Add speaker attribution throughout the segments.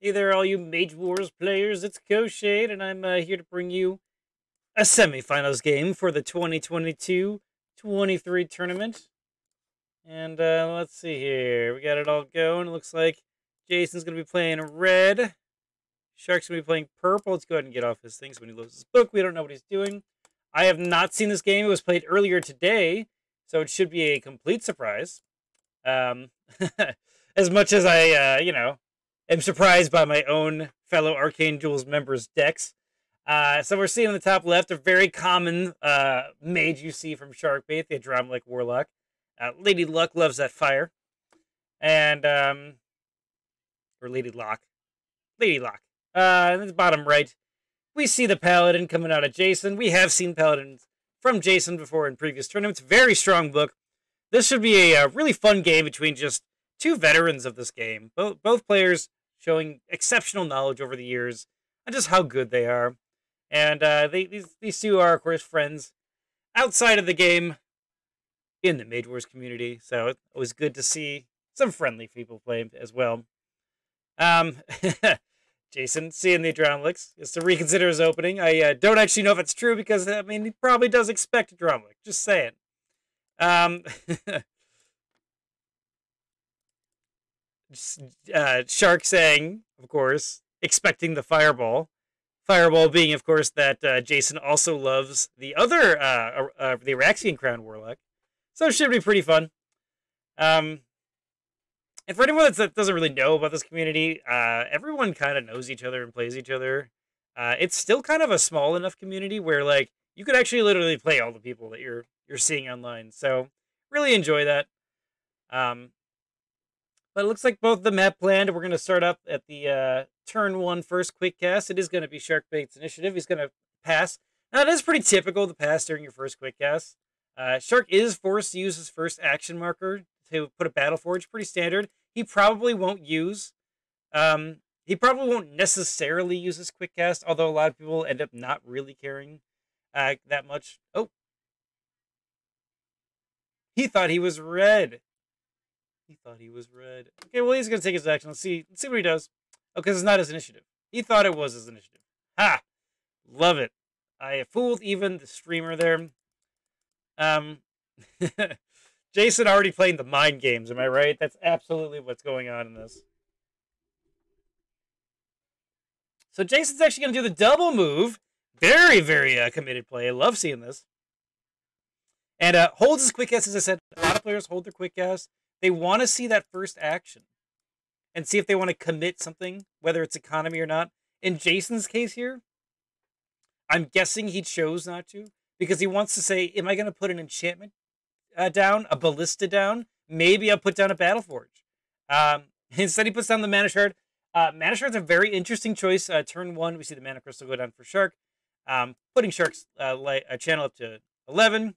Speaker 1: Hey there, all you Mage Wars players. It's Koshade, and I'm here to bring you a semifinals game for the 2022-23 tournament. And let's see here. We got it all going. It looks like Jason's going to be playing red. Shark's going to be playing purple. Let's go ahead and get off his things when he loads his book. We don't know what he's doing. I have not seen this game. It was played earlier today, so it should be a complete surprise. As much as I, am surprised by my own fellow Arcane Duels members' decks. So we're seeing on the top left a very common mage you see from Sharkbait, the Adramelech Warlock. Lady Luck loves that fire. And, or Lady Lock. Lady Lock. In the bottom right, we see the Paladin coming out of Jason. We have seen Paladins from Jason before in previous tournaments. Very strong book. This should be a really fun game between just two veterans of this game. Both players showing exceptional knowledge over the years and just how good they are. And these two are, of course, friends outside of the game in the Mage Wars community. So it was good to see some friendly people play as well. Jason, seeing the Adramelech, is to reconsider his opening. I don't actually know if it's true because, I mean, he probably does expect Adramelech. Just saying. Shark saying, of course, expecting the fireball. Fireball being, of course, that Jason also loves the other, the Araxian Crown Warlock. So it should be pretty fun. And for anyone that doesn't really know about this community, everyone kind of knows each other and plays each other. It's still kind of a small enough community where, like, you could actually literally play all the people that you're seeing online. So really enjoy that. But it looks like both of them have planned. We're going to start up at the turn one first quick cast. It is going to be Sharkbait's initiative. He's going to pass. Now, it is pretty typical to pass during your first quick cast. Shark is forced to use his first action marker to put a Battle Forge. Pretty standard. He probably won't use. He probably won't necessarily use his quick cast, although a lot of people end up not really caring that much. Oh. He thought he was red. He thought he was red. Okay, well, he's going to take his action. Let's see what he does. Oh, because it's not his initiative. He thought it was his initiative. Ha! Love it. I fooled even the streamer there. Jason already playing the mind games, am I right? That's absolutely what's going on in this. So Jason's actually going to do the double move. Very, very committed play. I love seeing this. And holds his quick cast, as I said. A lot of players hold their quick cast. They want to see that first action and see if they want to commit something, whether it's economy or not. In Jason's case here, I'm guessing he chose not to because he wants to say, am I going to put an enchantment down, a ballista down? Maybe I'll put down a Battle Forge. Instead, he puts down the Mana Shard. Mana Shard's a very interesting choice. Turn one, we see the Mana Crystal go down for Shark. Putting Shark's channel up to 11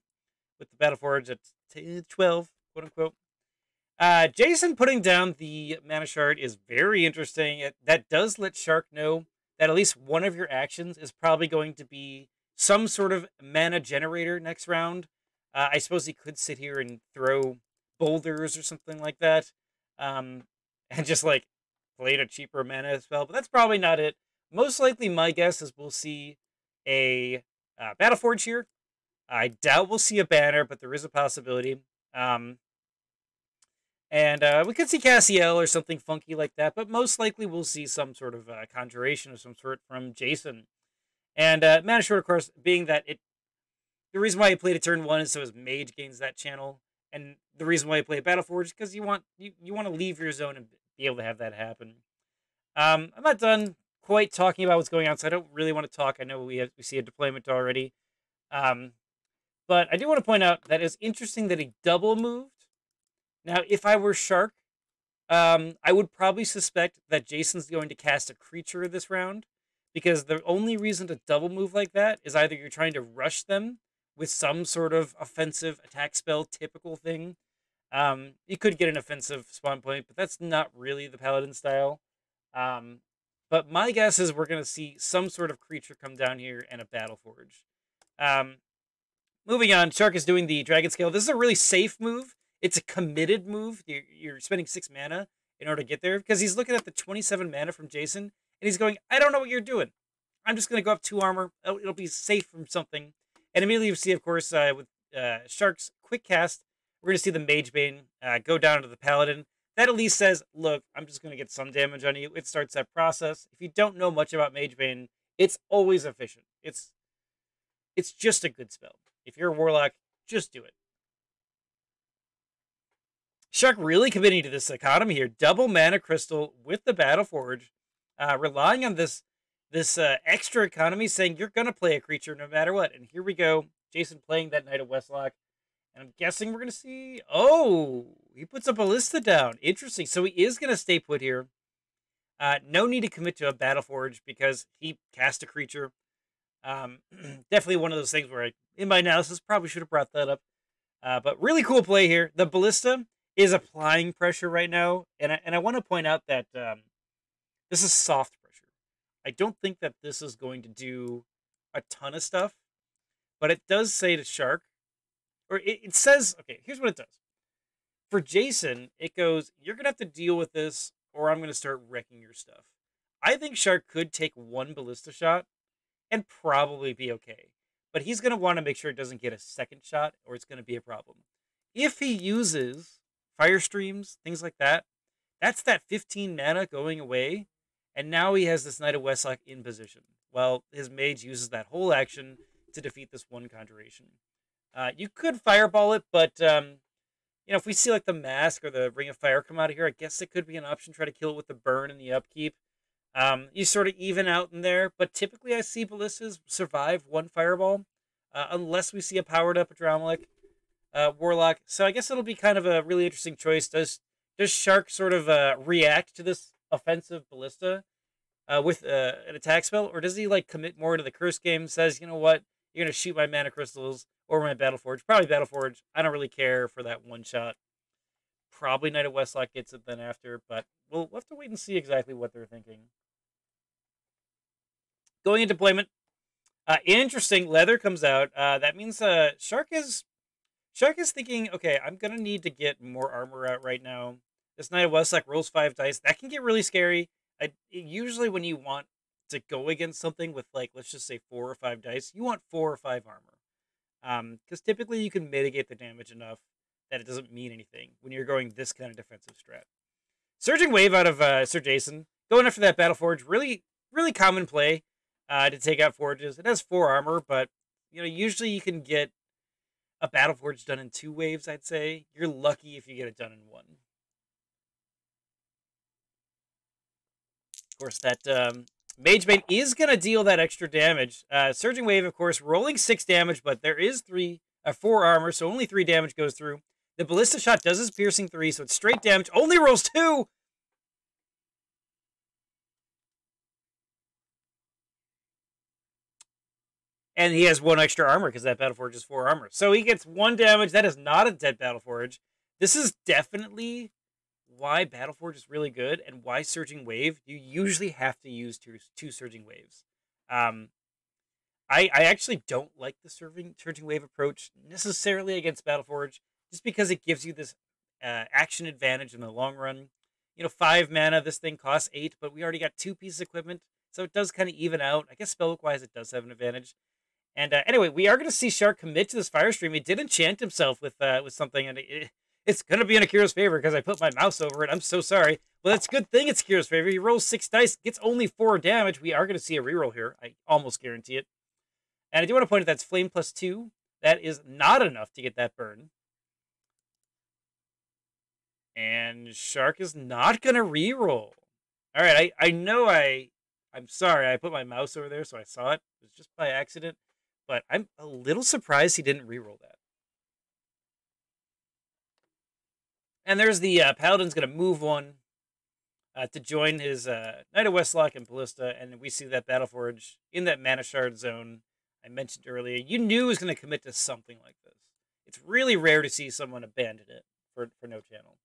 Speaker 1: with the Battle Forge at 12, quote unquote. Jason putting down the Mana Shard is very interesting. That does let Shark know that at least one of your actions is probably going to be some sort of mana generator next round. I suppose he could sit here and throw boulders or something like that. And just, like, play a cheaper mana spell. But that's probably not it. Most likely, my guess is we'll see a Battle Forge here. I doubt we'll see a banner, but there is a possibility. And we could see Cassiel or something funky like that, but most likely we'll see some sort of conjuration of some sort from Jason. And Mana Shard, of course, being that the reason why he played a turn one is so his Mage gains that channel, and the reason why he played Battle Forge is because you want to leave your zone and be able to have that happen. I'm not done quite talking about what's going on, so I don't really want to talk. I know we see a deployment already, but I do want to point out that it's interesting that he double moved. Now, if I were Shark, I would probably suspect that Jason's going to cast a creature this round, because the only reason to double move like that is either you're trying to rush them with some sort of offensive attack spell, typical thing. You could get an offensive spawn point, but that's not really the Paladin style. But my guess is we're going to see some sort of creature come down here and a Battle Forge. Moving on, Shark is doing the Dragon Scale. This is a really safe move. It's a committed move. You're spending 6 mana, in order to get there, because he's looking at the 27 mana from Jason, and he's going, I don't know what you're doing. I'm just going to go up 2 armor. It'll be safe from something. And immediately you see, of course, with Shark's quick cast, we're going to see the Mage Bane go down to the Paladin. That at least says, look, I'm just going to get some damage on you. It starts that process. If you don't know much about Mage Bane, it's always efficient. It's just a good spell. If you're a Warlock, just do it. Shark really committing to this economy here. Double mana crystal with the Battleforge, relying on this extra economy, saying you're going to play a creature no matter what. And here we go. Jason playing that Knight of Westlock. And I'm guessing we're going to see... Oh, he puts a Ballista down. Interesting. So he is going to stay put here. No need to commit to a Battleforge because he cast a creature. Definitely one of those things where in my analysis, probably should have brought that up. But really cool play here. The Ballista is applying pressure right now. And I want to point out that this is soft pressure. I don't think that this is going to do a ton of stuff. But it does say to Shark, or it says, okay, here's what it does. For Jason, it goes, you're going to have to deal with this, or I'm going to start wrecking your stuff. I think Shark could take 1 Ballista shot and probably be okay. But he's going to want to make sure it doesn't get a second shot, or it's going to be a problem. If he uses Fire Streams, things like that, that's that 15 mana going away, and now he has this Knight of Westlock in position. Well, his Mage uses that whole action to defeat this 1 Conjuration. You could Fireball it, but you know, if we see like the Mask or the Ring of Fire come out of here, I guess it could be an option. Try to kill it with the burn and the upkeep. You sort of even out in there, but typically I see Ballistas survive 1 Fireball, unless we see a powered up Adramelech Warlock. So I guess it'll be kind of a really interesting choice. Does Shark sort of react to this offensive Ballista with an attack spell, or does he like commit more to the curse game? Says, you know what, you're gonna shoot my mana crystals or my Battleforge. Probably Battleforge. I don't really care for that 1 shot. Probably Knight of Westlock gets it then after, but we'll have to wait and see exactly what they're thinking. Going into deployment, interesting. Leather comes out. That means Shark is thinking, okay, I'm gonna need to get more armor out right now. This Knight of Westlock rolls 5 dice. That can get really scary. Usually when you want to go against something with, like, let's just say 4 or 5 dice, you want 4 or 5 armor. Because typically you can mitigate the damage enough that it doesn't mean anything when you're going this kind of defensive strat. Surging Wave out of Sir Jason. Going after that Battleforge. Really, really common play to take out Forges. It has 4 armor, but you know, usually you can get a Battleforge done in 2 waves, I'd say. You're lucky if you get it done in 1. Of course, that Mage Bane is going to deal that extra damage. Surging Wave, of course, rolling 6 damage, but there is 4 armor, so only 3 damage goes through. The Ballista Shot does his piercing 3, so it's straight damage. Only rolls 2! And he has 1 extra armor, because that Battleforge is 4 armor. So he gets 1 damage. That is not a dead Battleforge. This is definitely why Battleforge is really good, and why Surging Wave, you usually have to use 2 Surging Waves. I actually don't like the Surging Wave approach necessarily against Battleforge, just because it gives you this action advantage in the long run. You know, 5 mana, this thing costs 8, but we already got 2 pieces of equipment, so it does kind of even out. I guess spellbook-wise, it does have an advantage. And anyway, we are going to see Shark commit to this Fire Stream. He did enchant himself with something, and it's going to be in Akira's favor because I put my mouse over it. I'm so sorry. Well, that's a good thing it's Akira's favor. He rolls 6 dice, gets only 4 damage. We are going to see a reroll here. I almost guarantee it. And I do want to point out that's Flame +2. That is not enough to get that burn. And Shark is not going to reroll. All right, I know I'm sorry. I put my mouse over there so I saw it. It was just by accident. But I'm a little surprised he didn't reroll that. And there's the Paladin's going to move 1 to join his Knight of Westlock and Ballista. And we see that Battleforge in that Mana Shard zone I mentioned earlier. You knew he was going to commit to something like this. It's really rare to see someone abandon it for no channel.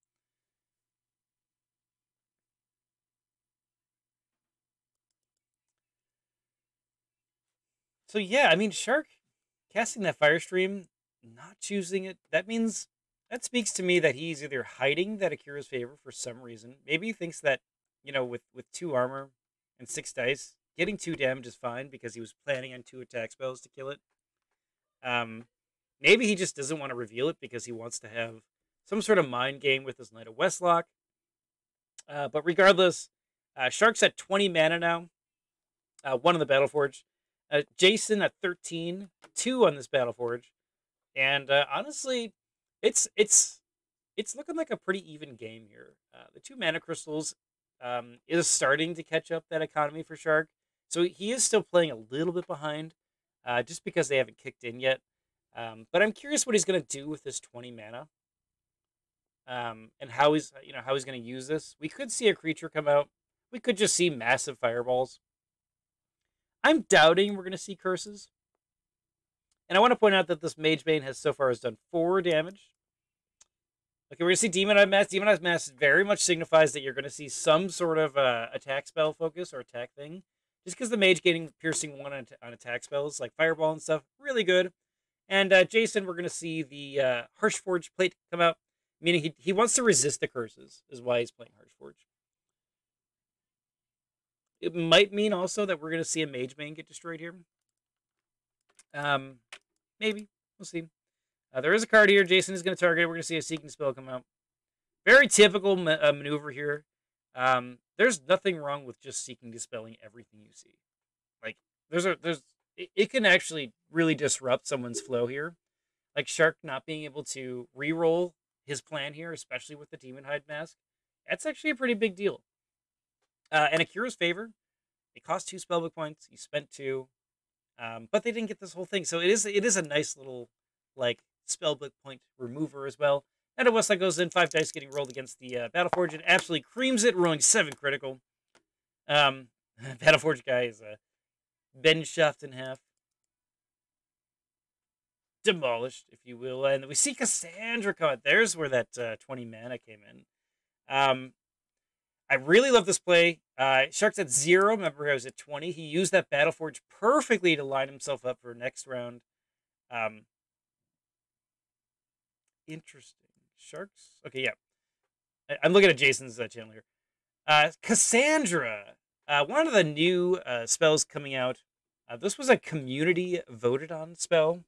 Speaker 1: So yeah, I mean, Shark casting that Fire Stream, not choosing it, that means That speaks to me that he's either hiding that Akira's favor for some reason. Maybe he thinks that, with 2 armor and 6 dice, getting 2 damage is fine because he was planning on 2 attack spells to kill it. Maybe he just doesn't want to reveal it because he wants to have some sort of mind game with his Knight of Westlock. But regardless, Shark's at 20 mana now. 1 on the Battleforge. Jason at 13, 2 on this Battleforge. And honestly, it's looking like a pretty even game here. The 2 mana crystals is starting to catch up that economy for Shark. So he is still playing a little bit behind, just because they haven't kicked in yet. But I'm curious what he's going to do with this 20 mana. And how he's going to use this. We could see a creature come out. We could just see massive fireballs. I'm doubting we're going to see curses. And I want to point out that this Mage Bane has done 4 damage. Okay, we're going to see Demonized Mass. Demonized Mass very much signifies that you're going to see some sort of attack spell focus or attack thing. Just because the Mage gaining piercing 1 on attack spells, like Fireball and stuff, really good. And Jason, we're going to see the Harshforge plate come out. Meaning he wants to resist the curses, is why he's playing Harshforge. It might mean also that we're going to see a Mage Bane get destroyed here. Maybe. We'll see. There is a card here. Jason is going to target it. We're going to see a Seeking spell come out. Very typical maneuver here. There's nothing wrong with just Seeking dispelling everything you see. Like, it can actually really disrupt someone's flow here. Like Shark not being able to reroll his plan here, especially with the Demonhide Mask, that's actually a pretty big deal. And Akira's favor, it cost 2 spellbook points. He spent 2, but they didn't get this whole thing. So it is a nice little like spellbook point remover as well. And Westlock goes in, 5 dice getting rolled against the Battleforge and absolutely creams it, rolling 7 critical. Battleforge guy is bend shaft in half. Demolished, if you will. And we see Cassandra come out. There's where that 20 mana came in. I really love this play. Shark's at 0. Remember, I was at 20. He used that Battleforge perfectly to line himself up for next round. Interesting. Sharks? Okay, yeah. I'm looking at Jason's channel here. Cassandra. One of the new spells coming out. This was a community voted on spell.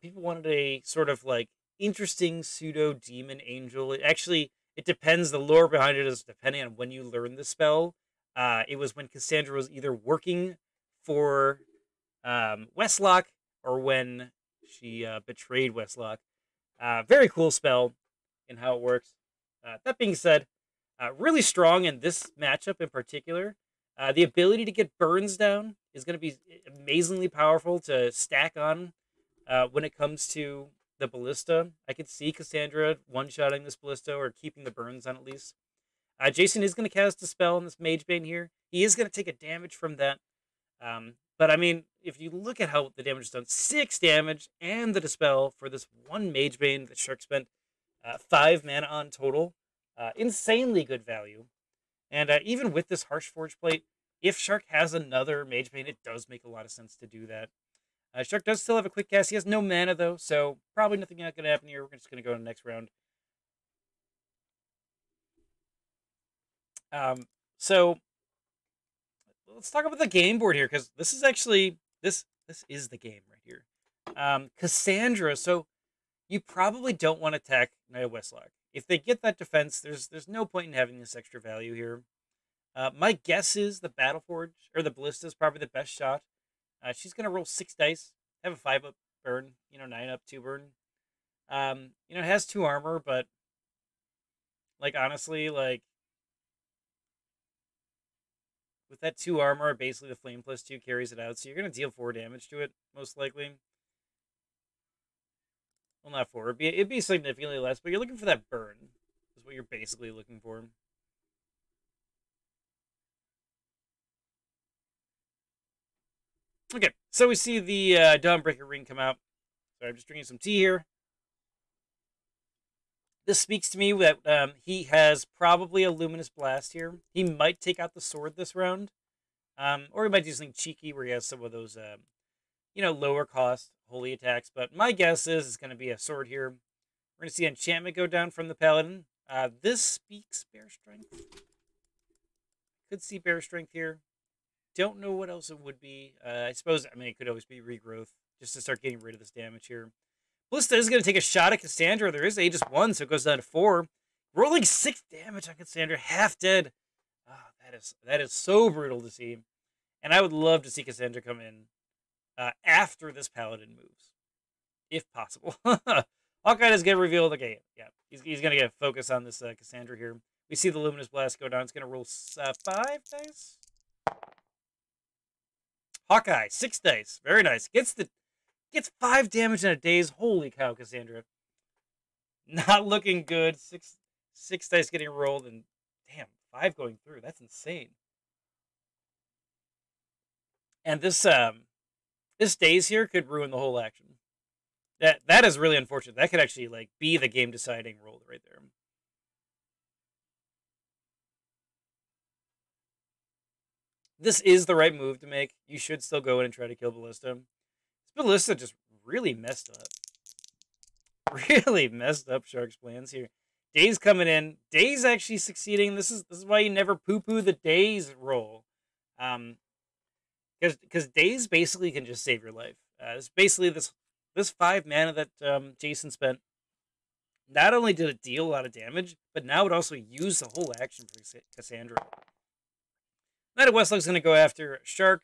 Speaker 1: People wanted a sort of like interesting pseudo demon angel. It depends. The lore behind it is depending on when you learn the spell. It was when Cassandra was either working for Westlock or when she betrayed Westlock. Very cool spell in how it works. That being said, really strong in this matchup in particular. The ability to get burns down is going to be amazingly powerful to stack on. When it comes to the Ballista, I could see Cassandra one-shotting this Ballista or keeping the burns on at least. Jason is going to cast a spell on this Mage Bane here. He is going to take a damage from that. But, I mean, if you look at how the damage is done, 6 damage and the Dispel for this 1 Mage Bane that Shark spent 5 mana on total. Insanely good value. And even with this Harshforge plate, if Shark has another Mage Bane, it does make a lot of sense to do that. Shark does still have a quick cast. He has no mana, though, so probably nothing going to happen here. We're just going to go to the next round. So let's talk about the game board here, because this is actually, this is the game right here. Cassandra, so you probably don't want to attack Knight of Westlock. If they get that defense, there's no point in having this extra value here. My guess is the Battleforge, or the Ballista is probably the best shot. She's going to roll 6 dice, have a 5-up burn, 9-up, 2 burn. It has 2 armor, but, like, honestly, like, with that 2 armor, basically the Flame plus 2 carries it out, so you're going to deal 4 damage to it, most likely. Well, not 4. It'd be significantly less, but you're looking for that burn, is what you're basically looking for. Okay, so we see the Dawnbreaker ring come out. Sorry, I'm just drinking some tea here. This speaks to me that he has probably a Luminous Blast here. He might take out the sword this round. Or he might do something cheeky where he has some of those, lower cost holy attacks. But my guess is it's going to be a sword here. We're going to see enchantment go down from the Paladin. This speaks Bear Strength. Could see Bear Strength here. Don't know what else it would be. I suppose, I mean, it could always be Regrowth, just to start getting rid of this damage here. Ballista is going to take a shot at Cassandra. There is Aegis 1, so it goes down to 4. Rolling 6 damage on Cassandra, half dead. Oh, that is so brutal to see. And I would love to see Cassandra come in after this Paladin moves, if possible. Hawkeye is going to reveal the game. Yeah, he's going to get focus on this Cassandra here. We see the Luminous Blast go down. It's going to roll 5 dice. Hawkeye, 6 dice. Very nice. Gets 5 damage in a daze. Holy cow, Cassandra. Not looking good. Six dice getting rolled, and damn, 5 going through. That's insane. And this daze here could ruin the whole action. That is really unfortunate. That could actually like be the game deciding roll right there. This is the right move to make. You should still go in and try to kill Ballista. This Ballista just really messed up. Really messed up Shark's plans here. Daze coming in. Daze actually succeeding. This is why you never poo-poo the Daze roll. Because Daze basically can just save your life. It's basically this 5 mana that Jason spent. Not only did it deal a lot of damage, but now it also used the whole action for Cassandra. Knight of Westlock's going to go after Shark.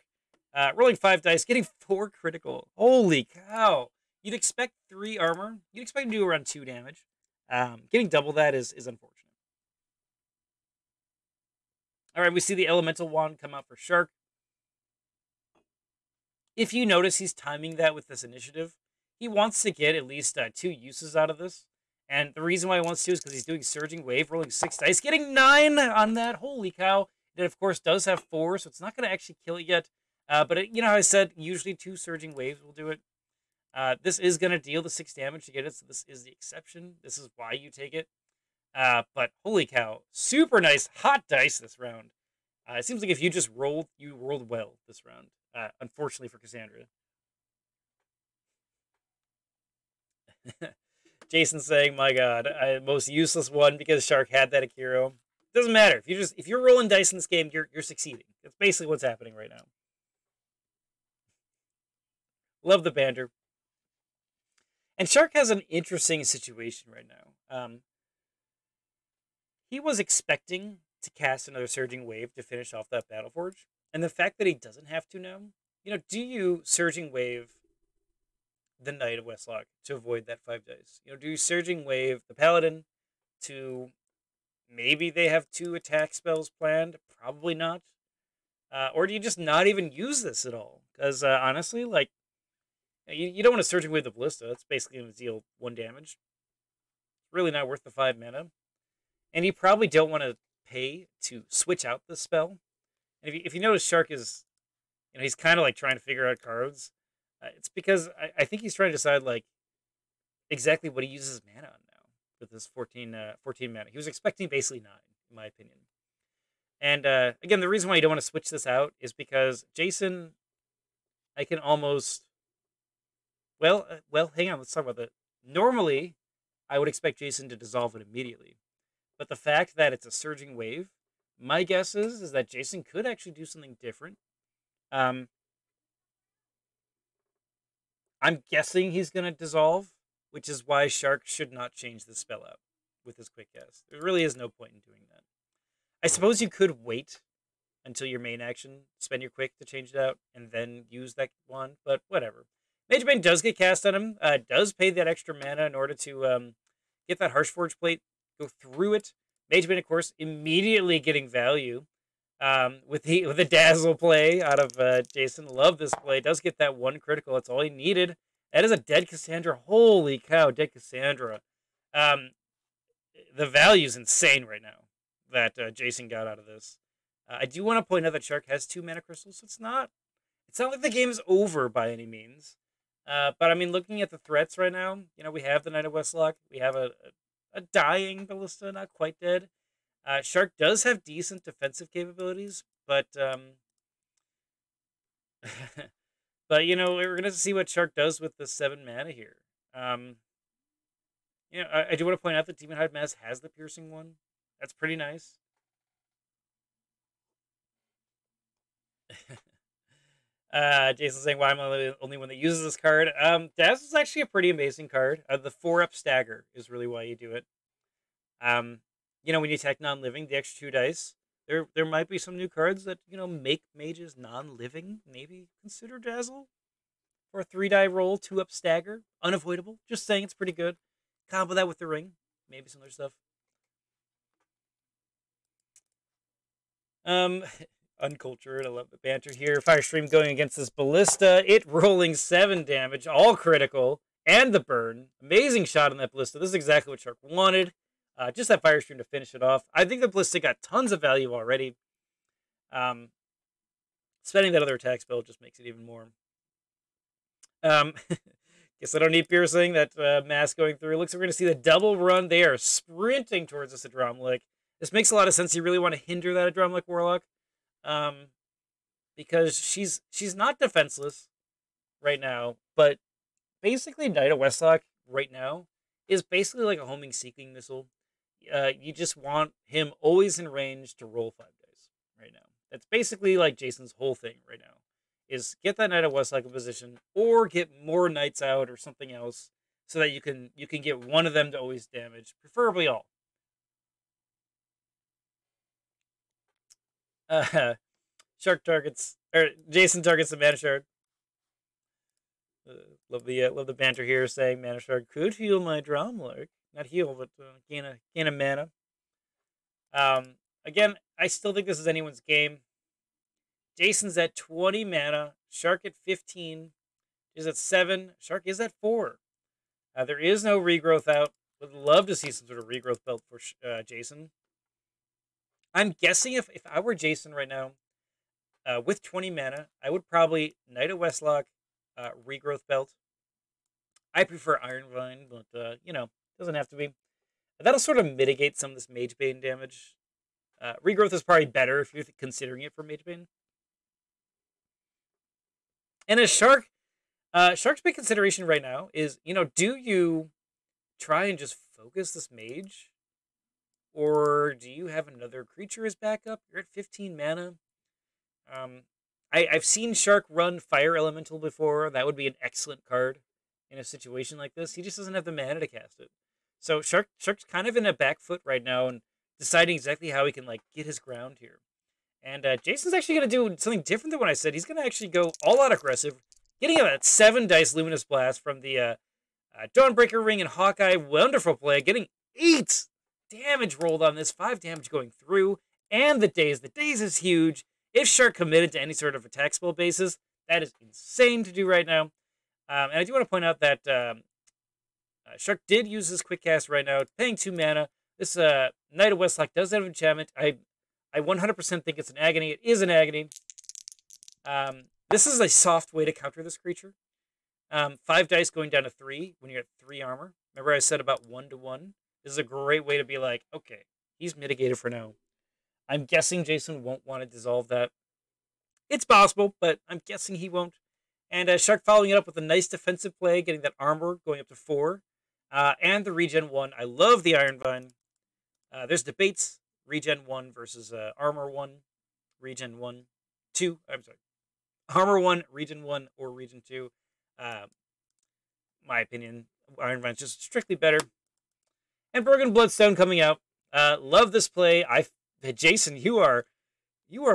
Speaker 1: Rolling 5 dice, getting 4 critical. Holy cow. You'd expect 3 armor. You'd expect to do around 2 damage. Getting double that is unfortunate. All right, we see the Elemental Wand come out for Shark. If you notice, he's timing that with this initiative. He wants to get at least 2 uses out of this. And the reason why he wants to is because he's doing Surging Wave, rolling 6 dice, getting 9 on that. Holy cow. It, of course, does have 4, so it's not going to actually kill it yet. But, you know how I said usually 2 Surging Waves will do it? This is going to deal the 6 damage to get it, so this is the exception. This is why you take it. But, holy cow, super nice hot dice this round. It seems like if you just rolled, you rolled well this round. Unfortunately for Cassandra. Jason saying, my god, most useless one because Shark had that Akiro. Doesn't matter. If you're rolling dice in this game, you're succeeding. That's basically what's happening right now. Love the banter. And Shark has an interesting situation right now. He was expecting to cast another Surging Wave to finish off that Battleforge. And the fact that he doesn't have to now, you know, do you Surging Wave the Knight of Westlock to avoid that 5 dice? You know, do you Surging Wave the Paladin to maybe they have 2 attack spells planned? Probably not. Or do you just not even use this at all? Because honestly, like, you don't want to Surging Wave the Ballista. It's basically going to deal 1 damage. It's really not worth the 5 mana. And you probably don't want to pay to switch out the spell. And if you notice, Shark is, you know, he's kind of like trying to figure out cards. It's because I think he's trying to decide like exactly what he uses mana on now with this 14 mana. He was expecting basically 9, in my opinion. And again, the reason why you don't want to switch this out is because Jason, I can almost, well, hang on, let's talk about that. Normally, I would expect Jason to dissolve it immediately. But the fact that it's a Surging Wave, my guess is that Jason could actually do something different. I'm guessing he's going to dissolve, which is why Shark should not change the spell out with his quick cast. There really is no point in doing that. I suppose you could wait until your main action, spend your quick to change it out, and then use that one, but whatever. Mage Bane does get cast on him, does pay that extra mana in order to get that Harshforge plate, go through it. Mage Bane, of course, immediately getting value with the Dazzle play out of Jason. Love this play. Does get that 1 critical. That's all he needed. That is a dead Cassandra. Holy cow, dead Cassandra. The value's insane right now that Jason got out of this. I do want to point out that Shark has 2 mana crystals. It's not like the game's over by any means. But I mean, looking at the threats right now, you know, we have the Knight of Westlock. We have a dying Ballista, not quite dead. Shark does have decent defensive capabilities, but but you know, we're gonna see what Shark does with the 7 mana here. You You know, I do want to point out that Demon Hide Mask has the piercing one. That's pretty nice. Jason's saying, why am I the only one that uses this card? Daz is actually a pretty amazing card. The 4-up stagger is really why you do it. You know, when you attack non-living, the extra 2 dice, there might be some new cards that, you know, make mages non-living. Maybe consider Dazzle. For a 3-die roll, 2-up stagger. Unavoidable. Just saying it's pretty good. Combo that with the ring. Maybe some other stuff. Uncultured. I love the banter here. Firestream going against this Ballista. It rolling 7 damage. All critical. And the burn. Amazing shot on that Ballista. This is exactly what Shark wanted. Just that Firestream to finish it off. I think the Ballista got tons of value already. Spending that other attack spell just makes it even more. Guess I don't need piercing. That mask going through. Looks like we're going to see the double run. They are sprinting towards this Adramelech. This makes a lot of sense. You really want to hinder that Adramelech Warlock. Because she's not defenseless right now. But basically Knight of Westlock right now is basically like a homing seeking missile. You just want him always in range to roll 5 dice right now. That's basically like Jason's whole thing right now. Is get that Knight of Westlock in position, or get more knights out or something else, so that you can get one of them to always damage, preferably all. Shark targets, or Jason targets the Mana Shard. Love the banter here, saying Mana Shard could heal my Adramelech, not heal, but gain a mana. Again, I still think this is anyone's game. Jason's at 20 mana. Shark at 15. Is at 7. Shark is at 4. There is no regrowth out. Would love to see some sort of regrowth belt for Jason. I'm guessing if I were Jason right now, with 20 mana, I would probably Knight of Westlock, regrowth belt. I prefer Iron Vine, but, you know, doesn't have to be. That'll sort of mitigate some of this Mage Bane damage. Regrowth is probably better if you're considering it for Mage Bane. And as Shark, Shark's big consideration right now is, you know, do you try and just focus this mage? Or do you have another creature as backup? You're at 15 mana. I've seen Shark run Fire Elemental before. That would be an excellent card in a situation like this. He just doesn't have the mana to cast it. So Shark's kind of in a back foot right now and deciding exactly how he can, like, get his ground here. And Jason's actually going to do something different than what I said. He's going to actually go all-out aggressive, getting that 7 dice Luminous Blast from the Dawnbreaker Ring and Hawkeye. Wonderful play. Getting 8 damage rolled on this, 5 damage going through, and the Daze. The Daze is huge. If Shark committed to any sort of attack spell basis, that is insane to do right now. And I do want to point out that Shark did use this quick cast right now, paying 2 mana. This Knight of Westlock does have enchantment. I 100% think it's an Agony. It is an Agony. This is a soft way to counter this creature. 5 dice going down to 3 when you're at 3 armor. Remember I said about 1-1? This is a great way to be like, okay, he's mitigated for now. I'm guessing Jason won't want to dissolve that. It's possible, but I'm guessing he won't. And Shark following it up with a nice defensive play, getting that armor going up to 4. And the regen 1. I love the Iron Vine. There's debates. Regen 1 versus Armor 1, Regen 1, 2. I'm sorry. Armor 1, Regen 1, or Regen 2. My opinion, Iron Vine's just strictly better. And Broken Bloodstone coming out. Love this play. Jason, you are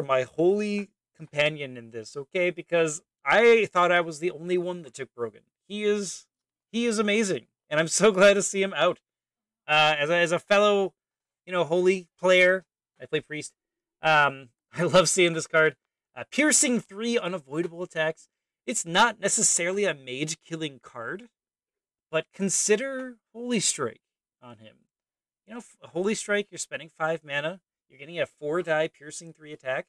Speaker 1: my holy companion in this, okay? Because I thought I was the only one that took Brogan. He is amazing, and I'm so glad to see him out. As a fellow, you know, holy player, I play priest. I love seeing this card. Piercing 3 unavoidable attacks. It's not necessarily a mage killing card, but consider Holy Strike on him. You know, Holy Strike, you're spending 5 mana. You're getting a 4-die piercing 3 attack.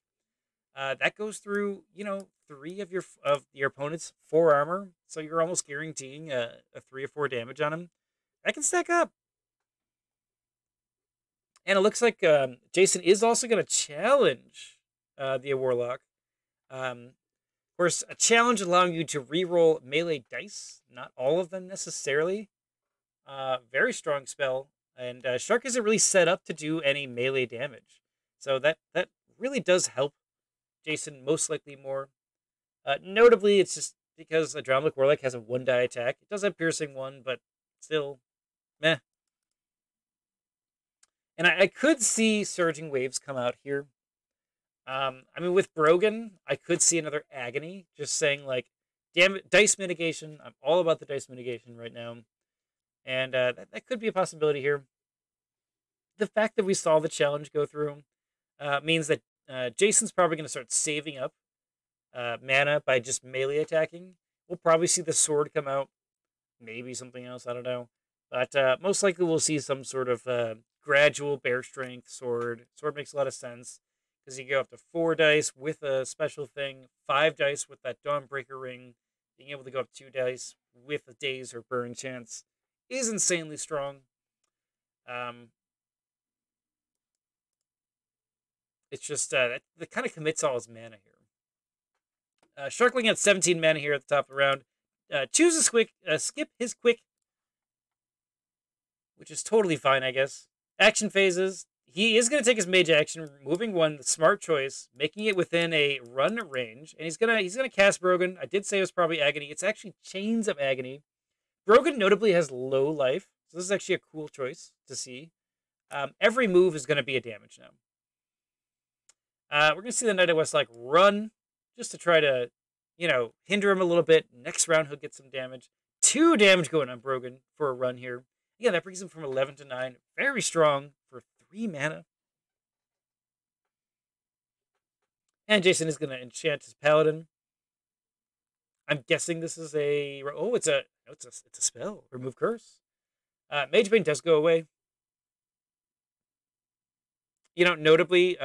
Speaker 1: That goes through, you know, 3 of your opponent's 4 armor. So you're almost guaranteeing a 3 or 4 damage on him. That can stack up. And it looks like Jason is also going to challenge the Warlock. Of course, a challenge allowing you to reroll melee dice. Not all of them necessarily. Very strong spell. And Shark isn't really set up to do any melee damage. So that really does help Jason most likely more. Notably, it's just because Adramelech Warlock has a 1-die attack. It does have Piercing 1, but still, meh. And I could see Surging Waves come out here. I mean, with Brogan, I could see another Agony. Just saying, like, damn it, dice mitigation. I'm all about the dice mitigation right now. And that could be a possibility here. The fact that we saw the challenge go through means that Jason's probably going to start saving up mana by just melee attacking. We'll probably see the sword come out. Maybe something else, I don't know. But most likely we'll see some sort of gradual bear strength sword. Sword makes a lot of sense because you go up to 4 dice with a special thing, 5 dice with that Dawnbreaker ring. Being able to go up 2 dice with a daze or burn chance is insanely strong. It's just that kind of commits all his mana here. Sharkling at 17 mana here at the top of the round. Chooses skip his quick, which is totally fine, I guess. Action phases. He is going to take his mage action, moving 1, the smart choice, making it within a run range, and he's gonna cast Brogan. I did say it was probably Agony. It's actually Chains of Agony. Brogan notably has low life, so this is actually a cool choice to see. Every move is going to be a damage now. We're going to see the Knight of Westlock run, just to try to, hinder him a little bit. Next round, he'll get some damage. 2 damage going on Brogan for a run here. Yeah, that brings him from 11 to 9. Very strong for 3 mana. And Jason is going to enchant his Paladin. I'm guessing this is a... Oh, it's a spell. Remove Curse. Mage Bane does go away. Notably,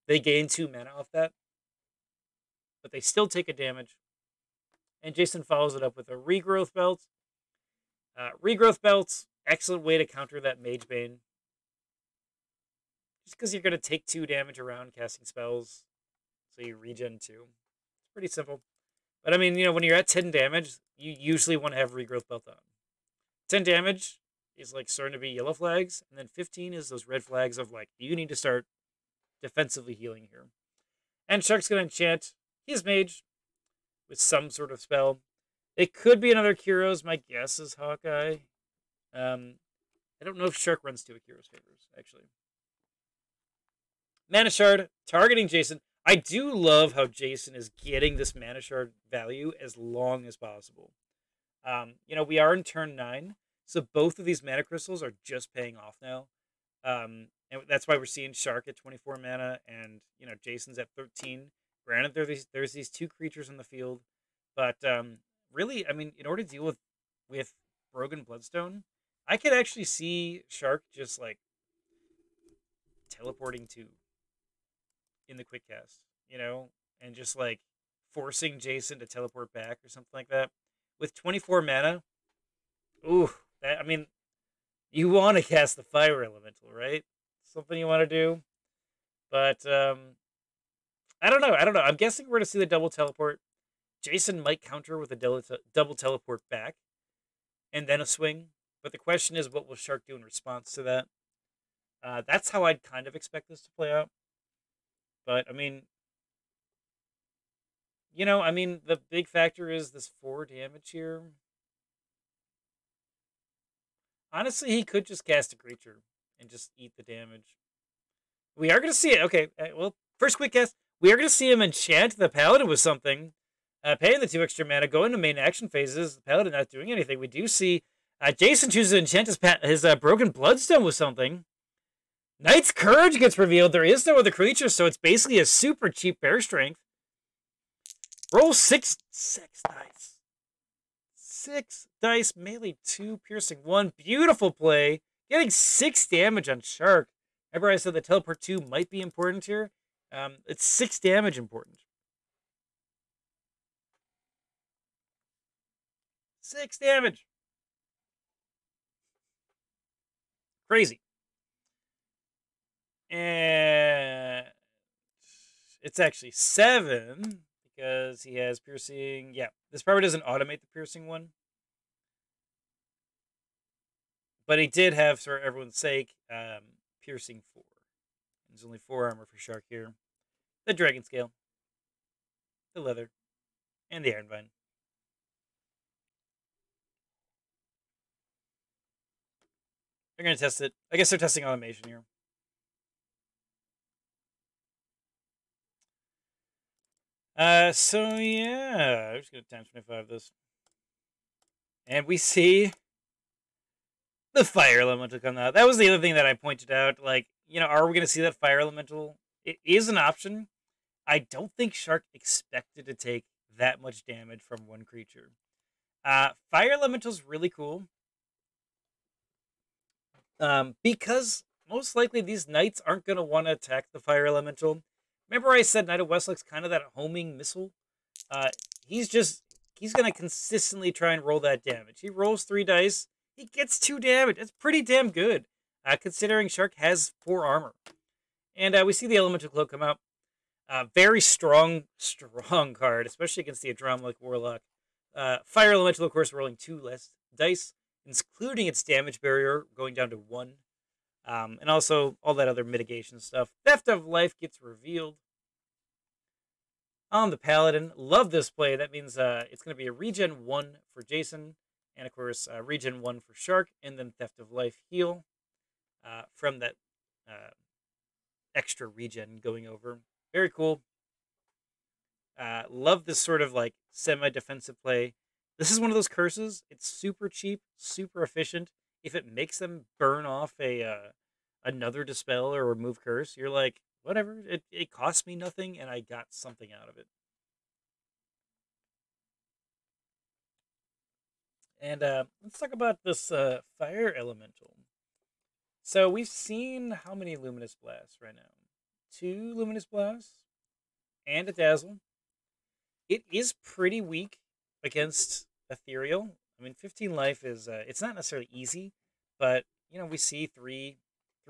Speaker 1: they gain 2 mana off that. But they still take a damage. And Jason follows it up with a Regrowth Belt. Regrowth Belt's excellent way to counter that Mage Bane. Just because you're going to take 2 damage around casting spells. So you regen 2. It's pretty simple. But I mean, when you're at 10 damage, you usually want to have Regrowth Belt on. 10 damage is like starting to be yellow flags. And then 15 is those red flags of like, you need to start defensively healing here. And Shark's going to enchant his mage with some sort of spell. It could be another Kuros. My guess is Hawkeye. I don't know if Shark runs 2 Kuros favors, actually. Mana Shard, targeting Jason. I do love how Jason is getting this Mana Shard value as long as possible. We are in turn 9, so both of these Mana Crystals are just paying off now. And that's why we're seeing Shark at 24 mana and, Jason's at 13. Granted, there's these 2 creatures in the field, but really, I mean, in order to deal with Brogan Bloodstone, I could actually see Shark just, like, teleporting 2 in the quick cast, and just, like, forcing Jason to teleport back or something like that. With 24 mana, ooh, you want to cast the Fire Elemental, right? Something you want to do. But, I don't know. I'm guessing we're going to see the double teleport. Jason might counter with a double teleport back, and then a swing. But the question is, what will Shark do in response to that? That's how I'd kind of expect this to play out. But, I mean, the big factor is this 4 damage here. Honestly, he could just cast a creature and just eat the damage. We are going to see it. Okay, well, first quick cast. We are going to see him enchant the Paladin with something. Paying the 2 extra mana, go into main action phases. The Paladin not doing anything. We do see Jason chooses to enchant his Broken Bloodstone with something. Knight's Courage gets revealed. There is no other creature, so it's basically a super cheap bear strength. Roll 6 dice. 6 dice, melee 2, piercing 1. Beautiful play. Getting 6 damage on Shark. Remember I said the teleport 2 might be important here? It's 6 damage important. 6 damage. Crazy. And it's actually 7 because he has piercing. Yeah, this probably doesn't automate the piercing one. But he did have, for everyone's sake, piercing 4. There's only 4 armor for Shark here. The Dragon Scale, the Leather, and the Iron Vine. They're going to test it. I guess they're testing automation here. So yeah, I'm just going to times 25 this. And we see the Fire Elemental come out. That was the other thing that I pointed out. Like, you know, are we going to see that Fire Elemental? It is an option. I don't think Shark expected to take that much damage from one creature. Fire Elemental's really cool. Because most likely these knights aren't going to want to attack the Fire Elemental. Remember I said Knight of Westlock's kind of that homing missile? He's going to consistently try and roll that damage. He rolls 3 dice. He gets 2 damage. That's pretty damn good, considering Shark has 4 armor. And we see the Elemental Cloak come out. Very strong card, especially against the Adramelech Warlock. Fire Elemental, of course, rolling 2 less dice, including its damage barrier going down to 1. And also all that other mitigation stuff. Theft of Life gets revealed on the Paladin. Love this play. That means it's going to be a regen 1 for Jason. And of course, regen 1 for Shark. And then Theft of Life heal from that extra regen going over. Very cool. Love this sort of like semi-defensive play. This is one of those curses. It's super cheap, super efficient. If it makes them burn off another dispel or remove curse, you're like, whatever. It cost me nothing, and I got something out of it. And let's talk about this Fire Elemental. So we've seen how many Luminous Blasts right now? 2 Luminous Blasts and a Dazzle. It is pretty weak against Ethereal. I mean, 15 life is, it's not necessarily easy, but, you know, we see three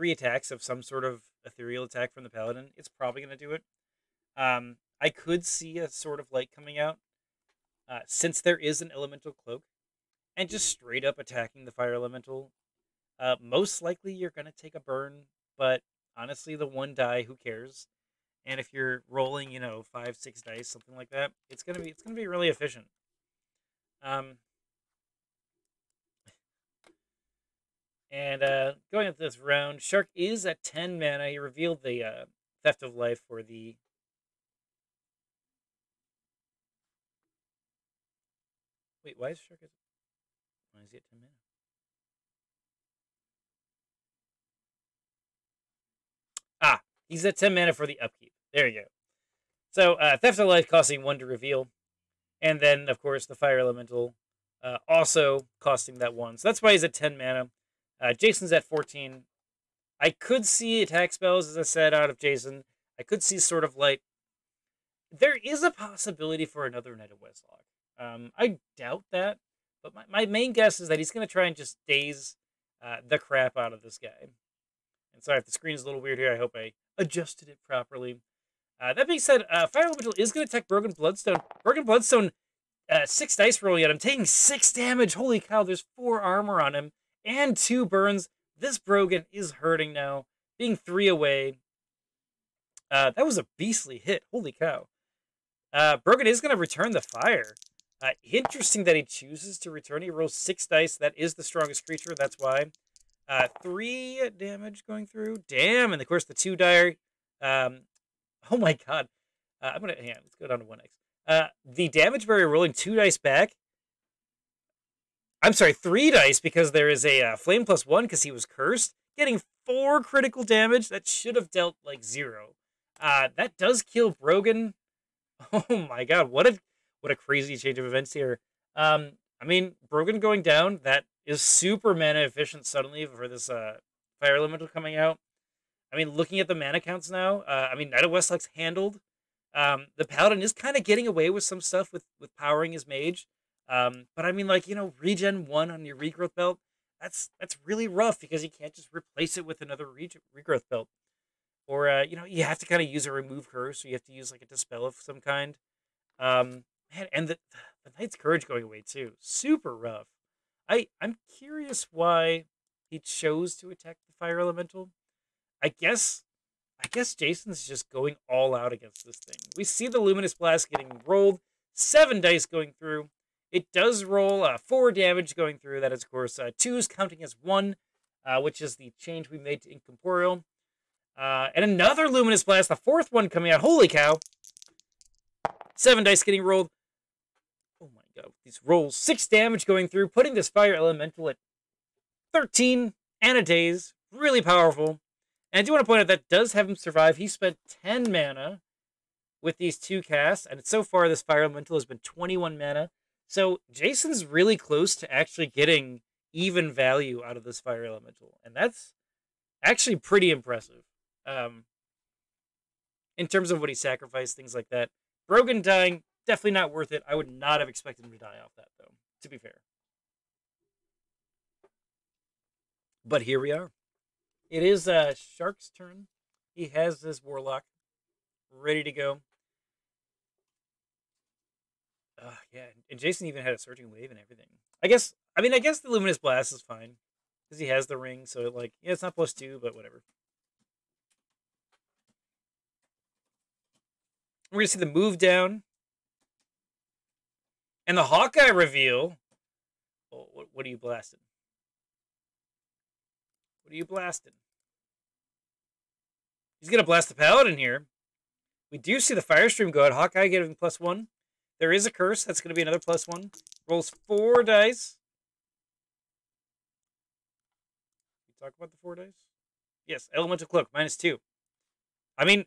Speaker 1: attacks of some sort of Ethereal attack from the Paladin. It's probably going to do it. I could see a sort of light coming out, since there is an Elemental Cloak, and just straight up attacking the Fire Elemental. Most likely you're going to take a burn, but honestly, the 1 die, who cares? And if you're rolling, you know, 5, 6 dice, something like that, it's gonna be really efficient. And going into this round, Shark is at 10 mana. He revealed the Theft of Life for the... Wait, why is Shark... Why is he at 10 mana? Ah, he's at 10 mana for the upkeep. There you go. So, Theft of Life costing 1 to reveal. And then, of course, the Fire Elemental also costing that 1. So that's why he's at 10 mana. Jason's at 14. I could see attack spells, as I said, out of Jason. I could see sort of like... There is a possibility for another Knight of Westlock. I doubt that. But my main guess is that he's going to try and just daze the crap out of this guy. And sorry if the screen is a little weird here. I hope I adjusted it properly. That being said, Fire Elemental is going to attack Broken Bloodstone. Broken Bloodstone, 6 dice rolling at him, taking 6 damage. Holy cow, there's 4 armor on him and 2 burns. This Brogan is hurting now, being 3 away. That was a beastly hit. Holy cow. Brogan is going to return the fire. Interesting that he chooses to return. He rolls 6 dice. That is the strongest creature. That's why. 3 damage going through. Damn. And of course, the 2 dire. Oh my god. I'm going to, hang on, let's go down to 1x. The damage barrier rolling 2 dice back. I'm sorry, 3 dice because there is a flame +1 because he was cursed. Getting 4 critical damage. That should have dealt like 0. That does kill Brogan. Oh my god, what a crazy change of events here. I mean, Brogan going down, that is super mana efficient suddenly for this Fire Elemental coming out. I mean, looking at the mana counts now, I mean, Knight of Westlock's handled. The Paladin is kind of getting away with some stuff with powering his Mage. But I mean, like, you know, regen 1 on your regrowth belt, that's really rough because you can't just replace it with another regrowth belt. Or, you know, you have to kind of use a remove curse, or you have to use like a dispel of some kind. Man, and the Knight's Courage going away too. Super rough. I'm curious why he chose to attack the fire elemental. I guess Jason's just going all out against this thing. We see the Luminous Blast getting rolled. 7 dice going through. It does roll 4 damage going through. That is, of course, 2s counting as 1, which is the change we made to Incorporeal. And another Luminous Blast, the 4th one coming out. Holy cow. 7 dice getting rolled. Oh my god. These rolls. 6 damage going through, putting this Fire Elemental at 13 and a daze. Really powerful. And I do want to point out that does have him survive. He spent 10 mana with these 2 casts, and so far this Fire Elemental has been 21 mana. So Jason's really close to actually getting even value out of this Fire Elemental, and that's actually pretty impressive. In terms of what he sacrificed, things like that. Brogan dying, definitely not worth it. I would not have expected him to die off that, though, to be fair. But here we are. It is Shark's turn. He has this Warlock ready to go. Yeah, and Jason even had a Surging Wave and everything. I guess the Luminous Blast is fine because he has the ring, so like, yeah, it's not +2, but whatever. We're gonna see the move down and the Hawkeye reveal. Oh, what are you blasting? What are you blasting? He's gonna blast the Paladin here. We do see the Firestream go out. Hawkeye getting +1. There is a curse. That's going to be another +1. Rolls 4 dice. We talk about the 4 dice? Yes, Elemental Cloak, -2. I mean,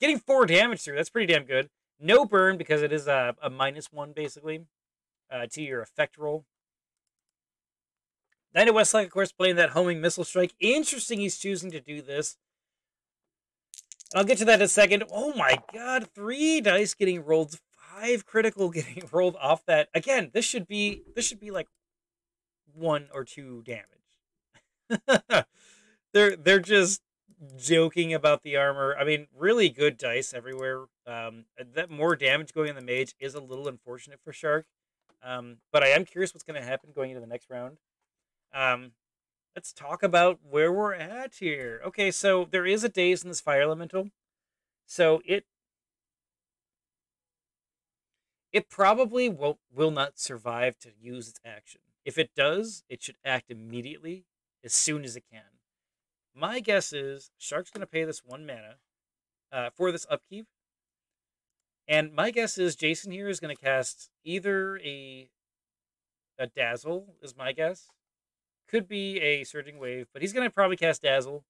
Speaker 1: getting 4 damage through, that's pretty damn good. No burn because it is a -1, basically, to your effect roll. Knight of Westlock, of course, playing that homing missile strike. Interesting he's choosing to do this. And I'll get to that in a second. Oh my god, 3 dice getting rolled. 5 critical getting rolled off that. Again, this should be like 1 or 2 damage. They're just joking about the armor. I mean, really good dice everywhere. That more damage going in the Mage is a little unfortunate for Shark. But I am curious what's going to happen going into the next round. Let's talk about where we're at here. Okay, so there is a daze in this Fire Elemental. So it probably will not survive to use its action. If it does, it should act immediately, as soon as it can. My guess is Shark's going to pay this 1 mana for this upkeep. And my guess is Jason here is going to cast either a Dazzle, is my guess. Could be a Surging Wave, but he's going to probably cast Dazzle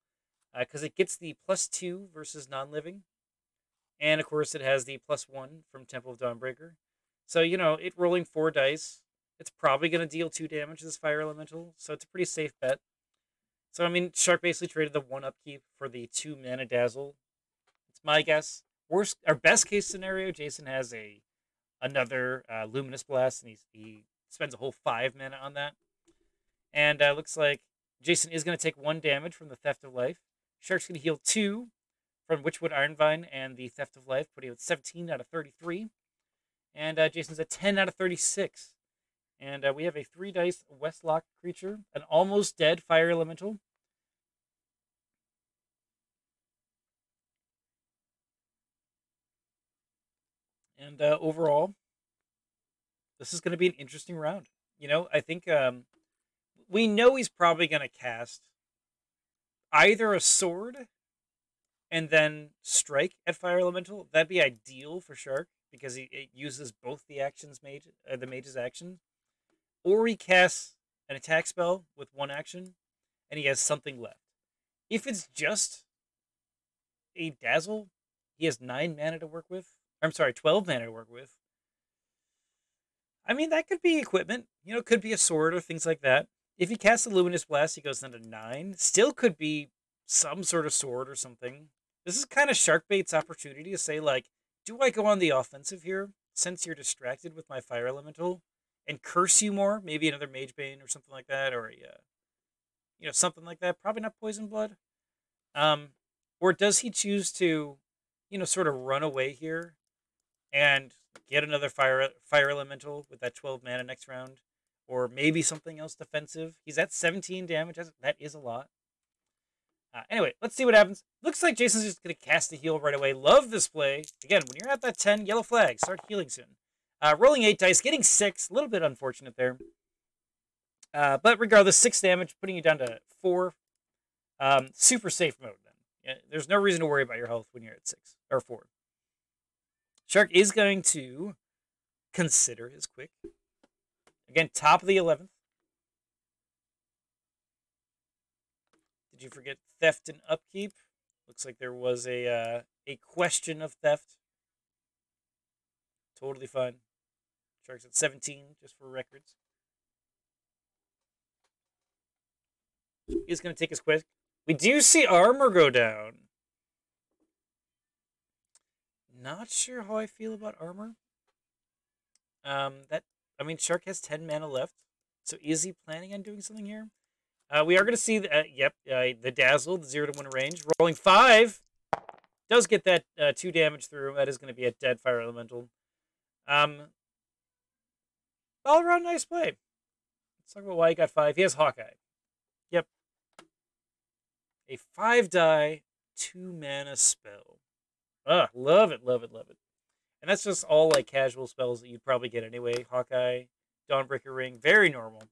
Speaker 1: because it gets the +2 versus non-living. And, of course, it has the +1 from Temple of Dawnbreaker. So, you know, it rolling 4 dice, it's probably going to deal 2 damage to this Fire Elemental, so it's a pretty safe bet. So, I mean, Shark basically traded the 1 upkeep for the 2 mana Dazzle. It's my guess. Our best case scenario, Jason has another Luminous Blast, and he spends a whole 5 mana on that. And looks like Jason is going to take 1 damage from the Theft of Life. Shark's going to heal 2 from Witchwood Ironvine and the Theft of Life, putting it at 17 out of 33. And Jason's at 10 out of 36. And we have a 3 dice Westlock creature, an almost dead Fire Elemental. And overall, this is going to be an interesting round. You know, I think we know he's probably going to cast either a sword and then strike at Fire Elemental. That'd be ideal for Shark because it uses both the actions the Mage's action. Or he casts an attack spell with 1 action and he has something left. If it's just a Dazzle, he has 9 mana to work with. I'm sorry, 12 mana to work with. I mean, that could be equipment. You know, it could be a sword or things like that. If he casts a Luminous Blast, he goes down to 9. Still could be some sort of sword or something. This is kind of Sharkbait's opportunity to say, like, do I go on the offensive here, since you're distracted with my Fire Elemental, and curse you more? Maybe another Magebane or something like that, or you know, something like that. Probably not Poison Blood. Or does he choose to, you know, sort of run away here and get another fire Elemental with that 12 mana next round? or maybe something else defensive. He's at 17 damage. That is a lot. Anyway, let's see what happens. Looks like Jason's just going to cast the heal right away. Love this play. Again, when you're at that 10, yellow flag, start healing soon. Rolling 8 dice, getting 6. A little bit unfortunate there. But regardless, 6 damage, putting you down to 4. Super safe mode then. Yeah, there's no reason to worry about your health when you're at 6 or 4. Shark is going to consider his quick. Again, top of the 11th. Did you forget theft and upkeep? Looks like there was a question of theft. Totally fine. Shark's at 17, just for records. He's going to take his quick. We do see armor go down. Not sure how I feel about armor. Shark has 10 mana left. So is he planning on doing something here? We are going to see, the Dazzle, the 0 to 1 range. Rolling 5. Does get that 2 damage through. That is going to be a dead fire elemental. All around nice play. Let's talk about why he got 5. He has Hawkeye. Yep. A 5-die, 2-mana spell. Love it, love it, love it. And that's just all like casual spells that you'd probably get anyway. Hawkeye, Dawnbreaker Ring, very normal.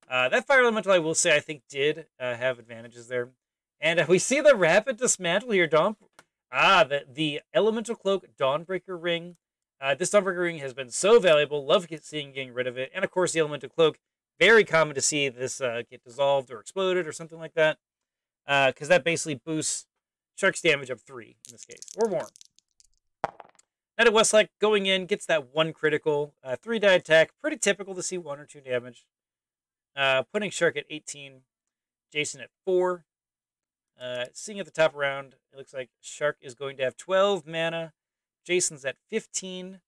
Speaker 1: That Fire Elemental, I will say, I think did have advantages there. And we see the Rapid Dismantle here, the Elemental Cloak, Dawnbreaker Ring. This Dawnbreaker Ring has been so valuable. Love getting rid of it. And of course, the Elemental Cloak, very common to see this get dissolved or exploded or something like that. Because that basically boosts Shark's damage up 3 in this case, or more. Knight of Westlake going in, gets that 1 critical, 3-die attack. Pretty typical to see 1 or 2 damage. Putting Shark at 18, Jason at 4. Seeing at the top round, it looks like Shark is going to have 12 mana. Jason's at 15.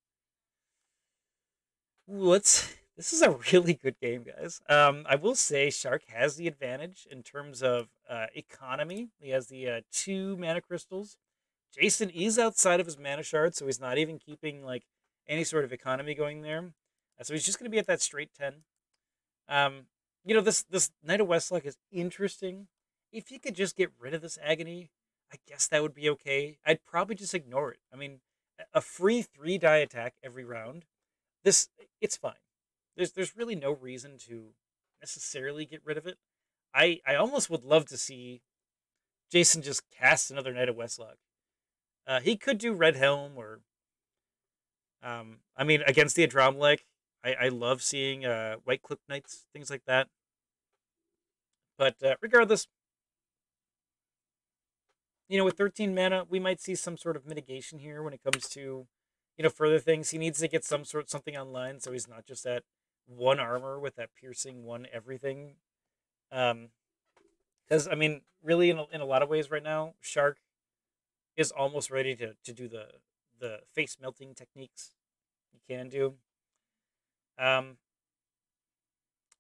Speaker 1: Ooh, this is a really good game, guys. I will say Shark has the advantage in terms of economy. He has the 2 mana crystals. Jason is outside of his mana shard, so he's not even keeping like any sort of economy going there. So he's just going to be at that straight 10. This Knight of Westlake is interesting. If you could just get rid of this agony, I guess that would be okay. I'd probably just ignore it. I mean, a free 3-die attack every round, it's fine. There's really no reason to necessarily get rid of it. I almost would love to see Jason just cast another Knight of Westlock. He could do Red Helm or, against the Adramelech. I love seeing White Clip Knights, things like that. But regardless, with 13 mana, we might see some sort of mitigation here when it comes to, further things. He needs to get something online, so he's not just at 1 armor with that piercing 1 everything. Because, really, in a lot of ways right now, Shark is almost ready to do the face melting techniques you can do.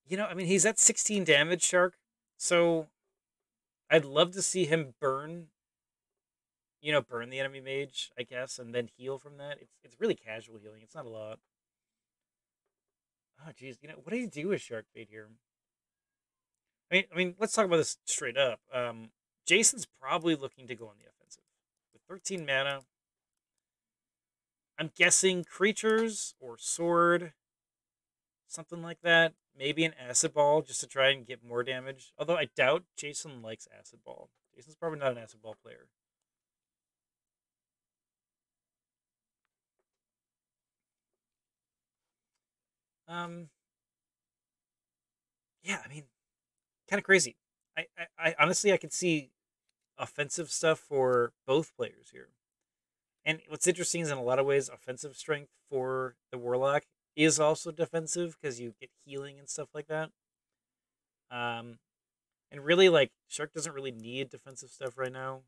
Speaker 1: He's at 16 damage, Shark. So I'd love to see him burn the enemy mage, I guess, and then heal from that. It's really casual healing. It's not a lot. Oh, geez. What do you do with Sharkbait here? Let's talk about this straight up. Jason's probably looking to go on the offensive. With 13 mana, I'm guessing creatures or sword, something like that. Maybe an acid ball just to try and get more damage. Although I doubt Jason likes acid ball. Jason's probably not an acid ball player. Kind of crazy. I honestly, I could see offensive stuff for both players here. And what's interesting is in a lot of ways, offensive strength for the Warlock is also defensive because you get healing and stuff like that. And really, Shark doesn't really need defensive stuff right now.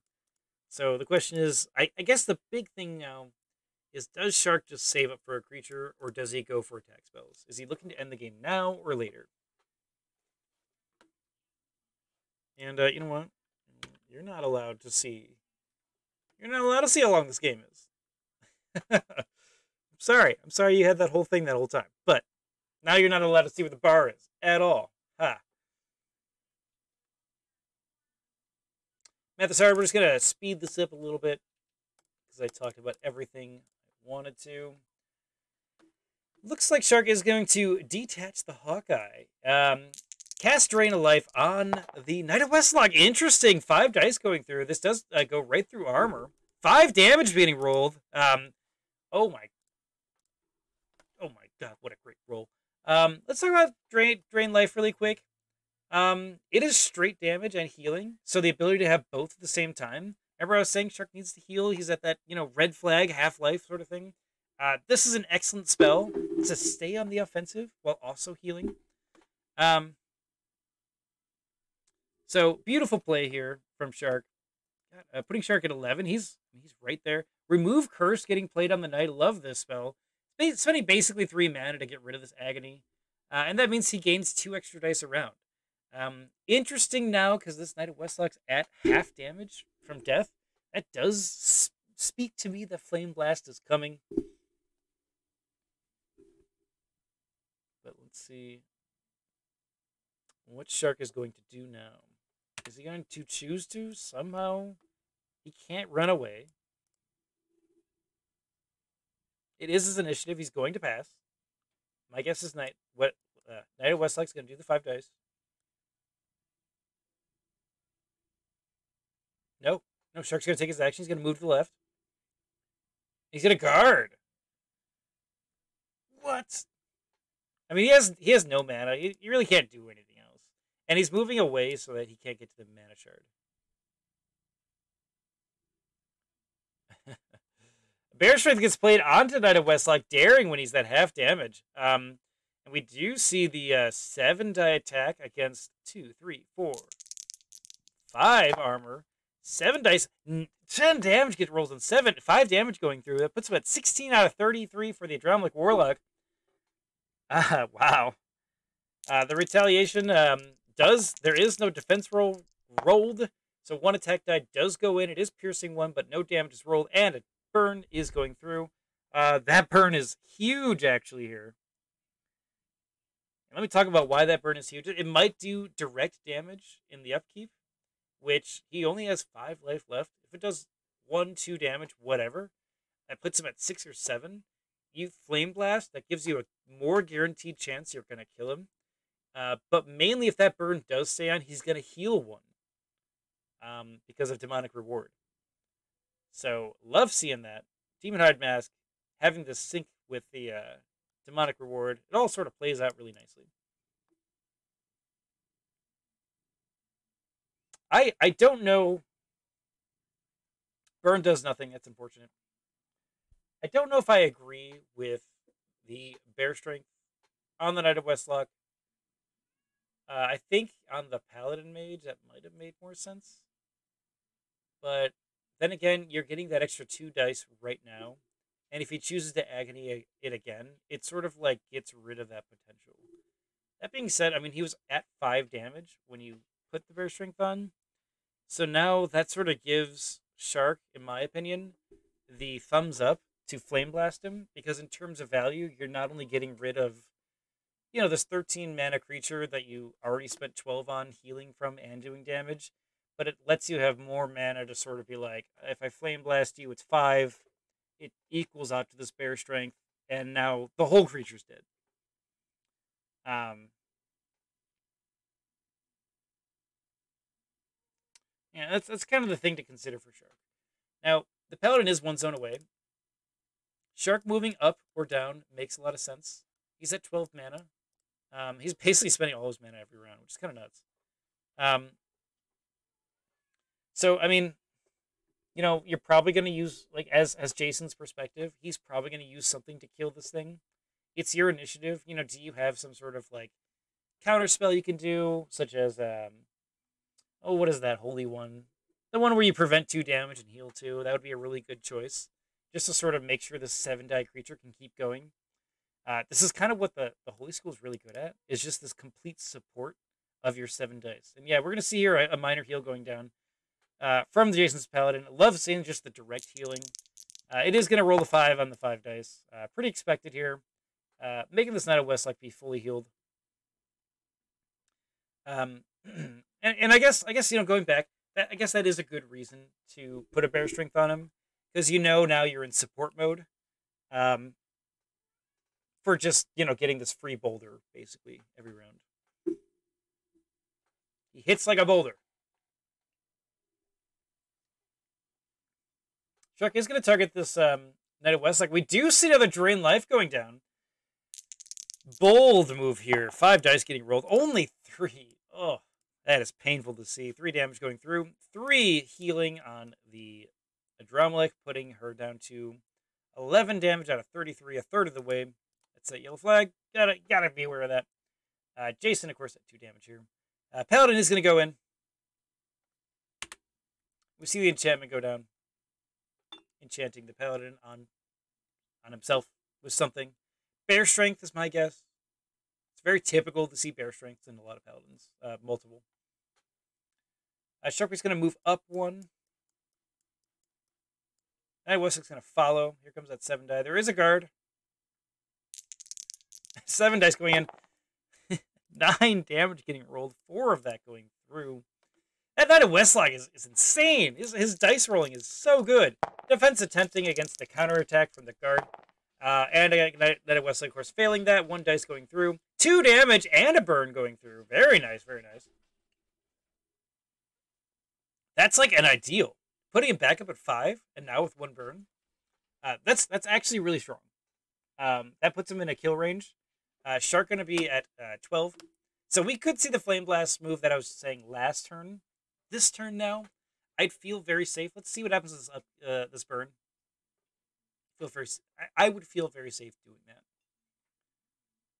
Speaker 1: So the question is, I guess the big thing now is, does Shark just save up for a creature, or does he go for attack spells? Is he looking to end the game now or later? And you know what? You're not allowed to see. You're not allowed to see how long this game is. I'm sorry you had that whole thing that whole time. But Now you're not allowed to see where the bar is at all. Ha. Mathesar, we're just going to speed this up a little bit because I talked about everything I wanted to. Looks like Shark is going to detach the Hawkeye. Cast Drain of Life on the Knight of Westlock. Interesting. 5 dice going through. This does go right through armor. 5 damage being rolled. Oh my god, what a great roll. Let's talk about Drain Life really quick. It is straight damage and healing, so the ability to have both at the same time. Remember I was saying Shark needs to heal? He's at that, red flag, half-life sort of thing. This is an excellent spell to stay on the offensive while also healing. So, beautiful play here from Shark. Putting Shark at 11, he's right there. Remove Curse getting played on the Knight. Love this spell. Spending basically 3 mana to get rid of this agony. And that means he gains 2 extra dice around. Interesting now, because this Knight of Westlock's at half damage from death. That does speak to me that Flame Blast is coming. But let's see what Shark is going to do now. Is he going to choose to? Somehow, he can't run away. It is his initiative. He's going to pass. My guess is Knight of Westlock's going to do the 5 dice. No, Shark's going to take his action. He's going to move to the left. He's going to guard. What? I mean, he has no mana. He really can't do anything else. And he's moving away so that he can't get to the mana shard. Bear Strength gets played onto Knight of Westlock, daring when he's that half damage. And we do see the 7 die attack against 2, 3, 4, 5 armor. 7 dice, 10 damage gets rolls on 5 damage going through. That puts him at 16 out of 33 for the Adramelech Warlock. Wow. The retaliation there is no defense rolled, so 1 attack die does go in. It is piercing 1, but no damage is rolled, and a burn is going through. That burn is huge, actually, here. And let me talk about why that burn is huge. It might do direct damage in the upkeep, which he only has 5 life left. If it does 1, 2 damage, whatever, that puts him at 6 or 7. You Flame Blast, that gives you a more guaranteed chance you're going to kill him. But mainly if that burn does stay on, he's going to heal 1. Because of Demonic Reward. So, love seeing that. Demon Hide Mask, having this sync with the Demonic Reward, it all sort of plays out really nicely. I don't know. Burn does nothing. That's unfortunate. I don't know if I agree with the Bear Strength on the Knight of Westlock. I think on the Paladin Mage, that might have made more sense. But then again, you're getting that extra 2 dice right now. And if he chooses to Agony it again, it sort of like gets rid of that potential. That being said, I mean, he was at 5 damage when you put the Bear Strength on. So now that sort of gives Shark, in my opinion, the thumbs up to Flame Blast him. Because in terms of value, you're not only getting rid of, this 13 mana creature that you already spent 12 on healing from and doing damage, but it lets you have more mana to sort of be like, if I Flame Blast you, it's 5. It equals out to this Bear Strength, and now the whole creature's dead. Yeah, that's kind of the thing to consider for Shark. Now, the Paladin is 1 zone away. Shark moving up or down makes a lot of sense. He's at 12 mana. He's basically spending all his mana every round, which is kind of nuts. So, I mean, you're probably going to use, like, as Jason's perspective, he's probably going to use something to kill this thing. It's your initiative. Do you have some sort of, like, counter spell you can do, such as, what is that holy one? The one where you prevent 2 damage and heal 2. That would be a really good choice, just to sort of make sure this 7-die creature can keep going. This is kind of what the Holy School is really good at, is just this complete support of your 7 dice. And yeah, we're going to see here a minor heal going down from the Jason's Paladin. I love seeing just the direct healing. It is going to roll a 5 on the 5 dice. Pretty expected here. making this Knight of Westlock be fully healed. And I guess going back, I guess that is a good reason to put a Bear Strength on him, because now you're in support mode, for just getting this free boulder basically every round. He hits like a boulder. Shark is going to target this Knight of Westlock. We do see another Drain Life going down. Bold move here. 5 dice getting rolled. Only 3. Oh, that is painful to see. 3 damage going through. 3 healing on the Adramelech, putting her down to 11 damage out of 33, a third of the way. That's that yellow flag. Gotta be aware of that. Jason, of course, at 2 damage here. Paladin is going to go in. We see the enchantment go down. Enchanting the Paladin on himself with something. Bear Strength is my guess. It's very typical to see Bear Strength in a lot of Paladins. Multiple. Sharkbait's going to move up 1. Knight of Westlock's going to follow. Here comes that 7 die. There is a guard. 7 dice going in. 9 damage getting rolled. 4 of that going through. That Knight of Westlock is insane. His dice rolling is so good. Defense attempting against the counterattack from the guard. And Knight of Westlock, of course, failing that. 1 dice going through. 2 damage and a burn going through. Very nice, very nice. That's like an ideal. Putting him back up at 5, and now with 1 burn. That's actually really strong. That puts him in a kill range. Shark going to be at 12. So we could see the Flame Blast move that I was saying last turn. This turn now, I'd feel very safe. Let's see what happens with this burn. I would feel very safe doing that.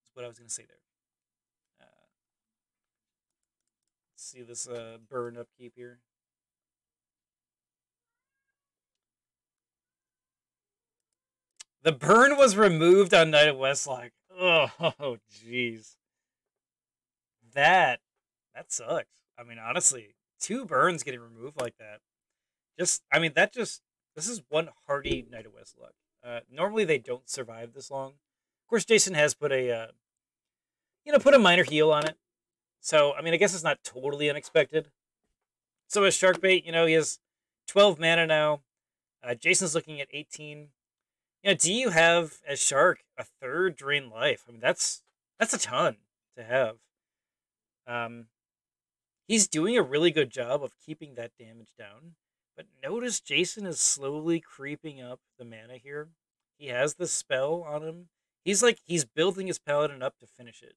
Speaker 1: That's what I was going to say there. Let's see this burn upkeep here. The burn was removed on Knight of Westlock. Oh, jeez. That sucks. I mean, honestly, 2 burns getting removed like that. This is one hardy Knight of Westlock. Normally they don't survive this long. Of course, Jason has put a minor heal on it. So, I mean, I guess it's not totally unexpected. So as Sharkbait, he has 12 mana now. Jason's looking at 18. Do you have, as Shark, a 3rd Drain Life? I mean, that's a ton to have. He's doing a really good job of keeping that damage down. But notice Jason is slowly creeping up the mana here. He has the spell on him. He's building his Paladin up to finish it.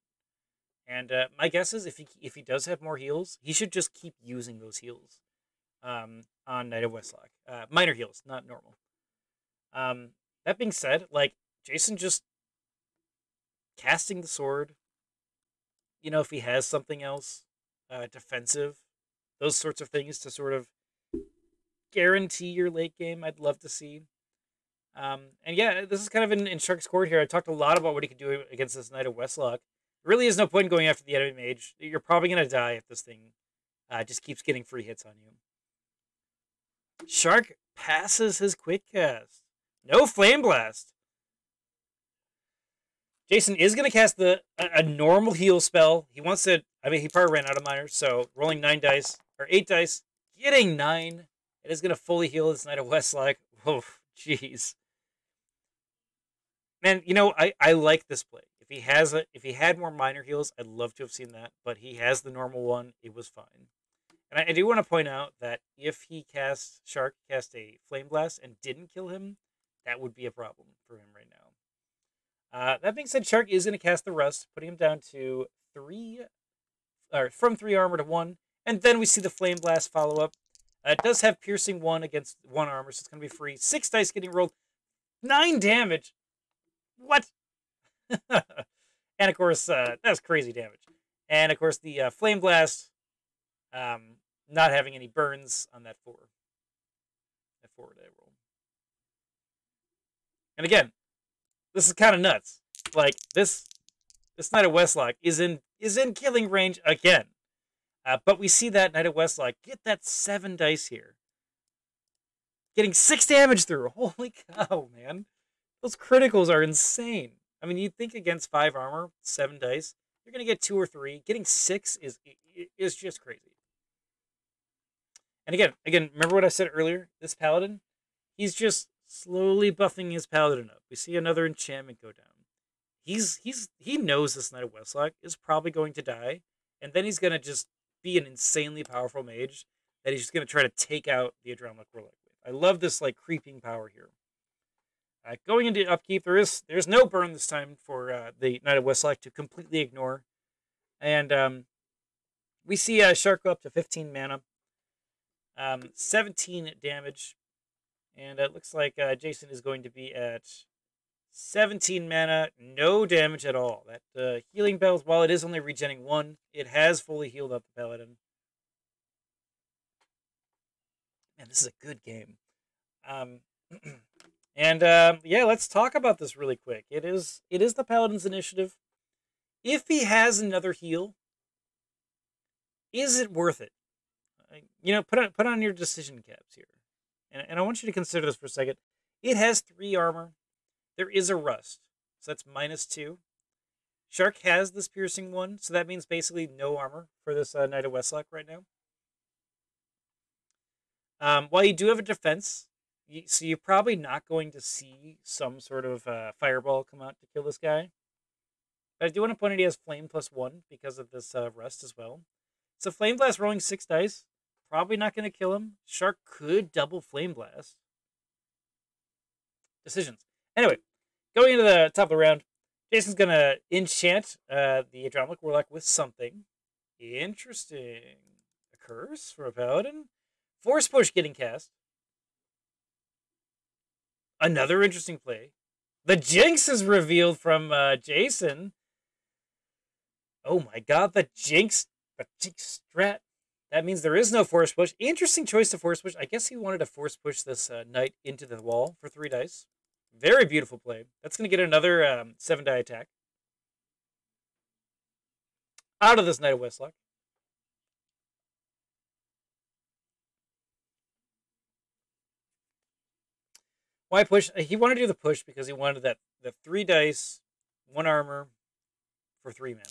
Speaker 1: And my guess is if he does have more heals, he should just keep using those heals on Knight of Westlock. Minor heals, not normal. That being said, Jason just casting the sword, if he has something else, defensive, those sorts of things to sort of guarantee your late game, I'd love to see. And yeah, this is kind of in Shark's court here. I talked a lot about what he could do against this Knight of Westlock. There really is no point in going after the enemy mage. You're probably going to die if this thing just keeps getting free hits on you. Shark passes his quick cast. No Flame Blast. Jason is going to cast a normal heal spell. He wants to... I mean, he probably ran out of minors, so rolling 8 dice, getting 9. It is going to fully heal this Knight of Westlock. Oh, jeez. Man, I like this play. If he had more minor heals, I'd love to have seen that, but he has the normal one. It was fine. And I do want to point out that if Shark cast a Flame Blast and didn't kill him, that would be a problem for him right now. That being said, Shark is going to cast the Rust, putting him down to 3, or from 3 armor to 1, and then we see the Flame Blast follow up. It does have piercing 1 against 1 armor, so it's going to be free. 6 dice getting rolled, 9 damage. What? And of course, that's crazy damage. And of course, the Flame Blast, not having any burns on that 4. That 4 die roll. And again, this is kind of nuts. This Knight of Westlock is in killing range again. But we see that Knight of Westlock get that 7 dice here. Getting 6 damage through. Holy cow, man. Those criticals are insane. I mean, you'd think against 5 armor, 7 dice, you're going to get 2 or 3. Getting 6 is just crazy. And again, remember what I said earlier? This Paladin, he's just slowly buffing his Paladin up. We see another enchantment go down. He knows this Knight of Westlock is probably going to die, and then he's going to just be an insanely powerful mage that he's just going to try to take out the Adramelech Warlock with. I love this like creeping power here. Going into upkeep, there's no burn this time for the Knight of Westlock to completely ignore, and we see Shark go up to 15 mana, 17 damage, and it looks like Jason is going to be at 17 mana, no damage at all. That healing bells, while it is only regenning 1, it has fully healed up the Paladin. Man, this is a good game. And yeah, let's talk about this really quick. It is the Paladin's initiative. If he has another heal, is it worth it? You know, put on your decision caps here, and I want you to consider this for a second. It has 3 armor. There is a rust, so that's -2. Shark has this piercing 1, so that means basically no armor for this Knight of Westlock right now. While you do have a defense, so you're probably not going to see some sort of fireball come out to kill this guy. But I do want to point out he has Flame +1 because of this rust as well. So Flame Blast rolling 6 dice, probably not going to kill him. Shark could double Flame Blast. Decisions. Anyway, going into the top of the round, Jason's going to enchant the Adramelech Warlock with something. Interesting. A curse for a Paladin. Force Push getting cast. Another interesting play. The Jinx is revealed from Jason. Oh my god, the Jinx strat. That means there is no Force Push. Interesting choice to Force Push. I guess he wanted to Force Push this Knight into the wall for 3 dice. Very beautiful play. That's going to get another 7-die attack out of this Knight of Westlock. Why push? He wanted to do the push because he wanted the 3 dice, 1 armor for 3 mana.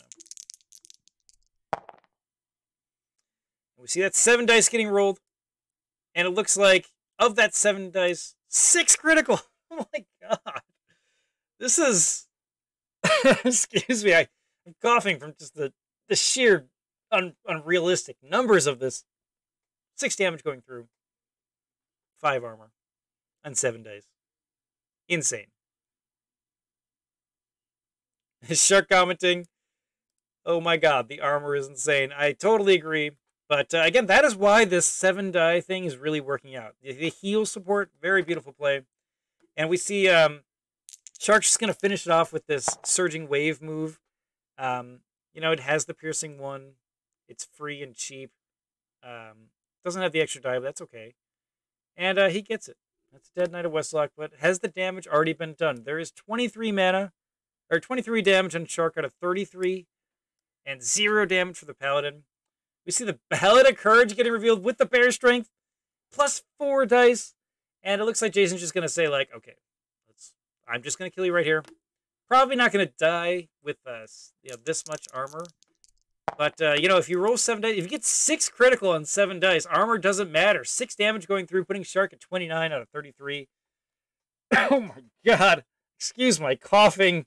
Speaker 1: And we see that 7 dice getting rolled, and it looks like of that 7 dice, 6 critical. Oh my god, this is excuse me. I'm coughing from just the sheer unrealistic numbers of this. 6 damage going through, 5 armor. On 7 days. Insane. Shark commenting, oh my god, the armor is insane. I totally agree. But again, that is why this 7-die thing is really working out. The heal support, very beautiful play. And we see Shark's just going to finish it off with this Surging Wave move. You know, it has the piercing 1. It's free and cheap. Doesn't have the extra die, but that's okay. And he gets it. That's a dead Knight of Westlock, but has the damage already been done? There is 23 mana, or 23 damage on Shark out of 33, and 0 damage for the Paladin. We see the Paladin Courage getting revealed with the Bear Strength, plus 4 dice, and it looks like Jason's just going to say, like, okay, I'm just going to kill you right here. Probably not going to die with this much armor. But, you know, if you roll 7 dice, if you get 6 critical on 7 dice, armor doesn't matter. 6 damage going through, putting Shark at 29 out of 33. Oh my god. Excuse my coughing.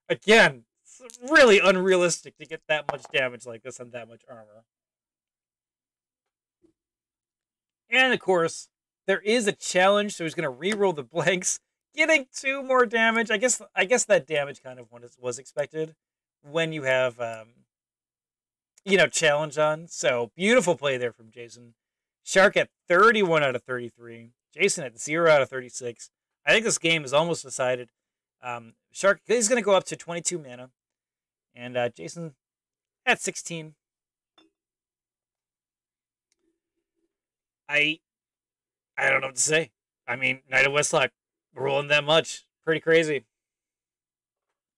Speaker 1: Again, it's really unrealistic to get that much damage like this on that much armor. And, of course, there is a challenge, so he's going to re-roll the blanks, getting 2 more damage. I guess that damage kind of was expected when you have... you know, challenge on. So, beautiful play there from Jason. Shark at 31 out of 33. Jason at 0 out of 36. I think this game is almost decided. Shark is going to go up to 22 mana. And Jason at 16. I don't know what to say. I mean, Knight of Westlock rolling that much. Pretty crazy.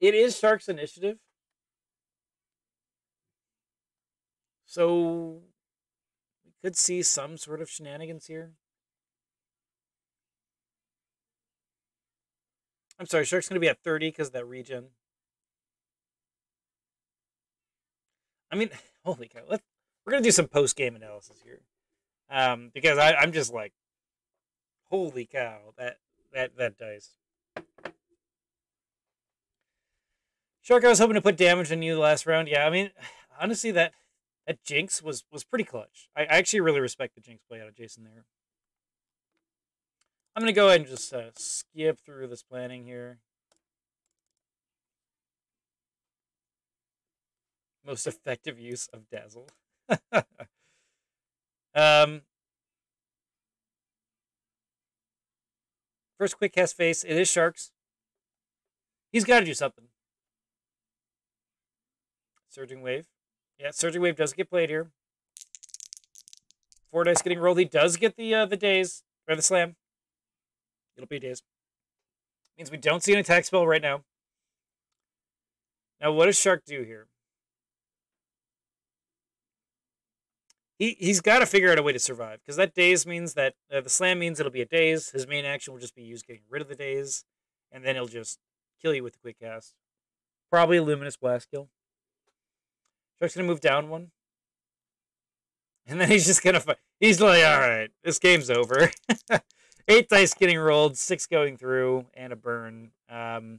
Speaker 1: It is Shark's initiative. So, we could see some sort of shenanigans here. I'm sorry, Shark's going to be at 30 because of that regen. I mean, holy cow. We're going to do some post-game analysis here. Because I'm just like, holy cow, that dice. Shark, I was hoping to put damage on you the last round. Yeah, I mean, honestly, that Jinx was pretty clutch. I actually really respect the Jinx play out of Jason there. I'm going to go ahead and just skip through this planning here. Most effective use of Dazzle. First quick cast face. It is Sharks. He's got to do something. Surging Wave. Yeah, Surging Wave does get played here. 4 dice getting rolled. He does get the daze, or the slam. It'll be daze. Means we don't see an attack spell right now. Now, what does Shark do here? He's got to figure out a way to survive, because that daze means that the slam means it'll be a daze. His main action will just be used getting rid of the daze, and then he'll just kill you with the quick cast. Probably a Luminous Blast kill. Shark's going to move down one. And then he's just going to fight. He's like, all right, this game's over. 8 dice getting rolled, 6 going through, and a burn. I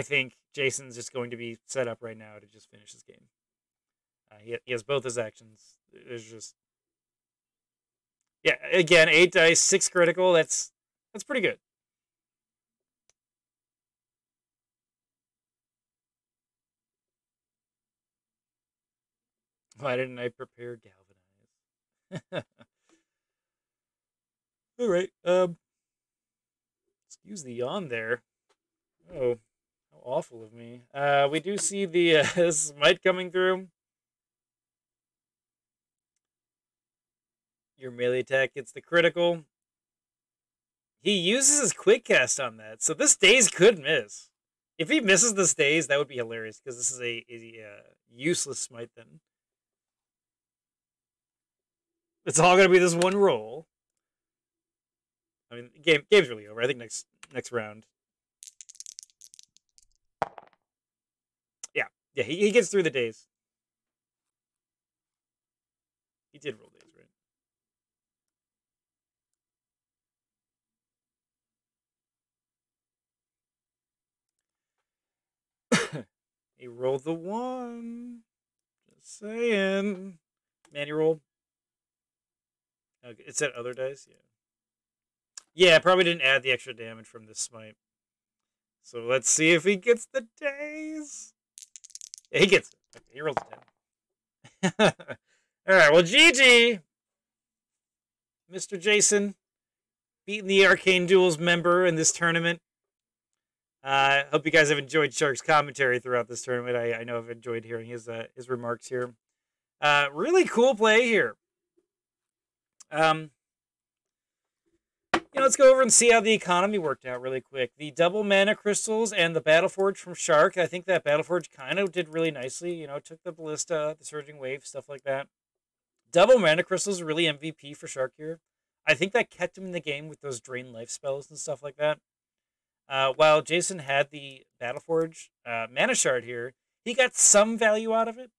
Speaker 1: think Jason's just going to be set up right now to just finish this game. He has both his actions. There's just... Yeah, again, 8 dice, 6 critical. That's pretty good. Why didn't I prepare Galvanize? All right. Excuse the yawn there. Oh, how awful of me. We do see the smite coming through. Your melee attack gets the critical. He uses his quick cast on that, so this daze could miss. If he misses this daze, that would be hilarious, because this is a useless smite then. It's all going to be this one roll. I mean, game's really over. I think next round. Yeah, he gets through the days. He did roll days, right? He rolled the 1. Just saying. Manny roll. Okay, it said other dice, yeah. Yeah, probably didn't add the extra damage from this smite. So let's see if he gets the daze. Yeah, he gets it. Okay, he rolls a 10. Alright, well, GG! Mr. Jason, beating the Arcane Duels member in this tournament. Hope you guys have enjoyed Shark's commentary throughout this tournament. I know I've enjoyed hearing his remarks here. Really cool play here. Let's go over and see how the economy worked out really quick. The double mana crystals and the Battleforge from Shark. I think that Battleforge kind of did really nicely. Took the Ballista, the Surging Wave, stuff like that. Double mana crystals are really MVP for Shark here. I think that kept him in the game with those drain life spells and stuff like that. While Jason had the Battleforge mana shard here, he got some value out of it.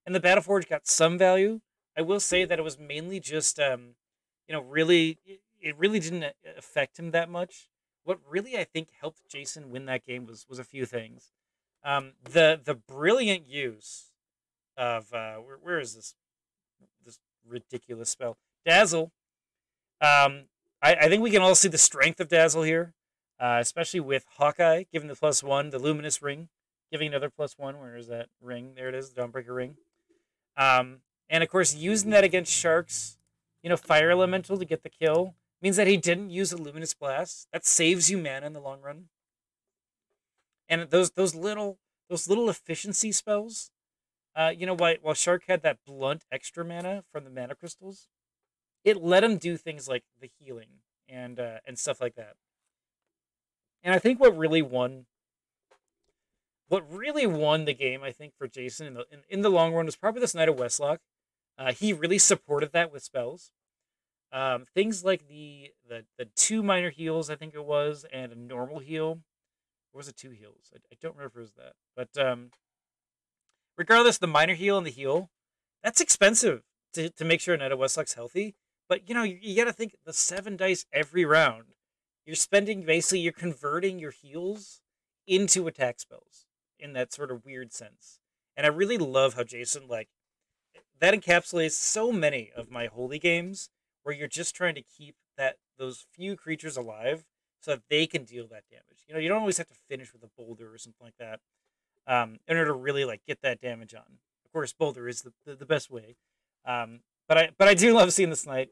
Speaker 1: And the Battleforge got some value. I will say that it was mainly just, really, it really didn't affect him that much. What really, I think, helped Jason win that game was a few things. The brilliant use of, where is this ridiculous spell? Dazzle. I think we can all see the strength of Dazzle here, especially with Hawkeye giving the +1, the Luminous Ring, giving another +1. Where is that ring? There it is, the Dawnbreaker Ring. And of course, using that against Shark's, Fire Elemental to get the kill means that he didn't use a Luminous Blast. That saves you mana in the long run. And those little efficiency spells, while Shark had that blunt extra mana from the mana crystals, it let him do things like the healing and stuff like that. And I think what really won the game, I think, for Jason in the long run was probably this Knight of Westlock. He really supported that with spells. Things like the 2 minor heals, I think it was, and a normal heal. Or was it 2 heals? I don't remember if it was that. But regardless, the minor heal and the heal, that's expensive to make sure Netta Westlock's healthy. But you got to think the 7 dice every round. You're spending basically you're converting your heals into attack spells in that sort of weird sense. And I really love how Jason that encapsulates so many of my holy games where you're just trying to keep those few creatures alive so that they can deal that damage. You don't always have to finish with a boulder or something like that in order to really get that damage on. Of course, boulder is the best way. But I do love seeing this knight.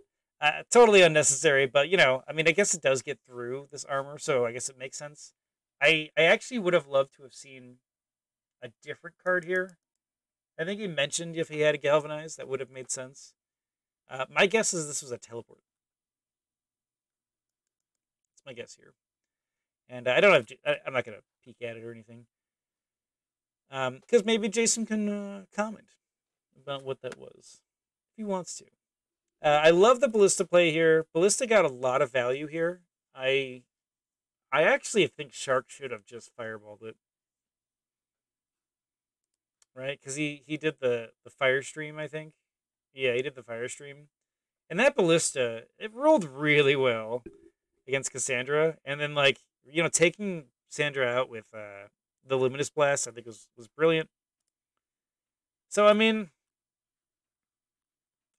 Speaker 1: Totally unnecessary, but I mean, I guess it does get through this armor, so I guess it makes sense. I actually would have loved to have seen a different card here. I think he mentioned if he had a galvanize, that would have made sense. My guess is this was a teleport. That's my guess here. And I don't have. I'm not gonna peek at it or anything. Because maybe Jason can comment about what that was if he wants to. I love the Ballista play here. Ballista got a lot of value here. I actually think Shark should have just fireballed it. Right? Because he did the fire stream, I think. Yeah, he did the fire stream. And that Ballista, it rolled really well against Cassandra. And then, taking Sandra out with the Luminous Blast, I think was brilliant. So, I mean,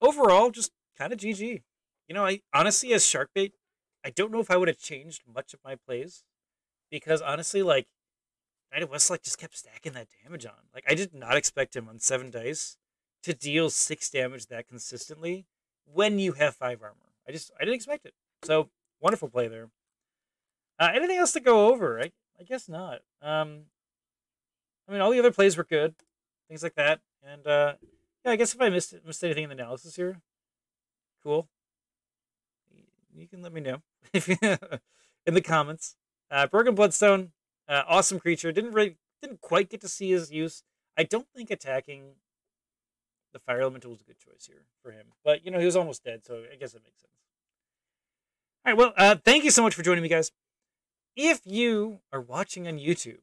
Speaker 1: overall, just kind of GG. I honestly, as Sharkbait, I don't know if I would have changed much of my plays. Because, honestly, Knight of Westlock just kept stacking that damage on. I did not expect him on 7 dice to deal 6 damage that consistently when you have 5 armor. I didn't expect it. So, wonderful play there. Anything else to go over? I guess not. I mean, all the other plays were good. Things like that. And, yeah, I guess if I missed anything in the analysis here, cool. You can let me know in the comments. Broken Bloodstone. Awesome creature. Didn't quite get to see his use. I don't think attacking the Fire Elemental was a good choice here for him. But, he was almost dead, so I guess it makes sense. All right, well, thank you so much for joining me, guys. If you are watching on YouTube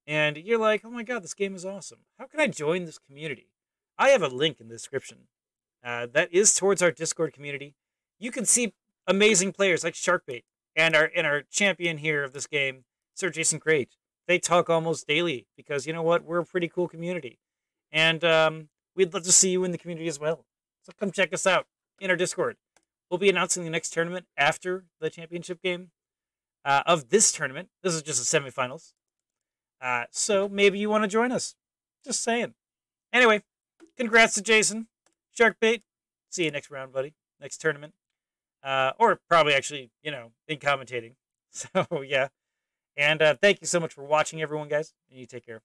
Speaker 1: and you're like, oh my god, this game is awesome, how can I join this community? I have a link in the description. That is towards our Discord community. You can see amazing players like Sharkbait and our champion here of this game, Sir Jason Crage. They talk almost daily because, you know what, we're a pretty cool community. And we'd love to see you in the community as well. So come check us out in our Discord. We'll be announcing the next tournament after the championship game of this tournament. This is just the semifinals. So maybe you want to join us. Just saying. Anyway, congrats to Jason. Sharkbait. See you next round, buddy. Next tournament. Or probably actually, in commentating. So, yeah. And thank you so much for watching, everyone, guys. And you take care.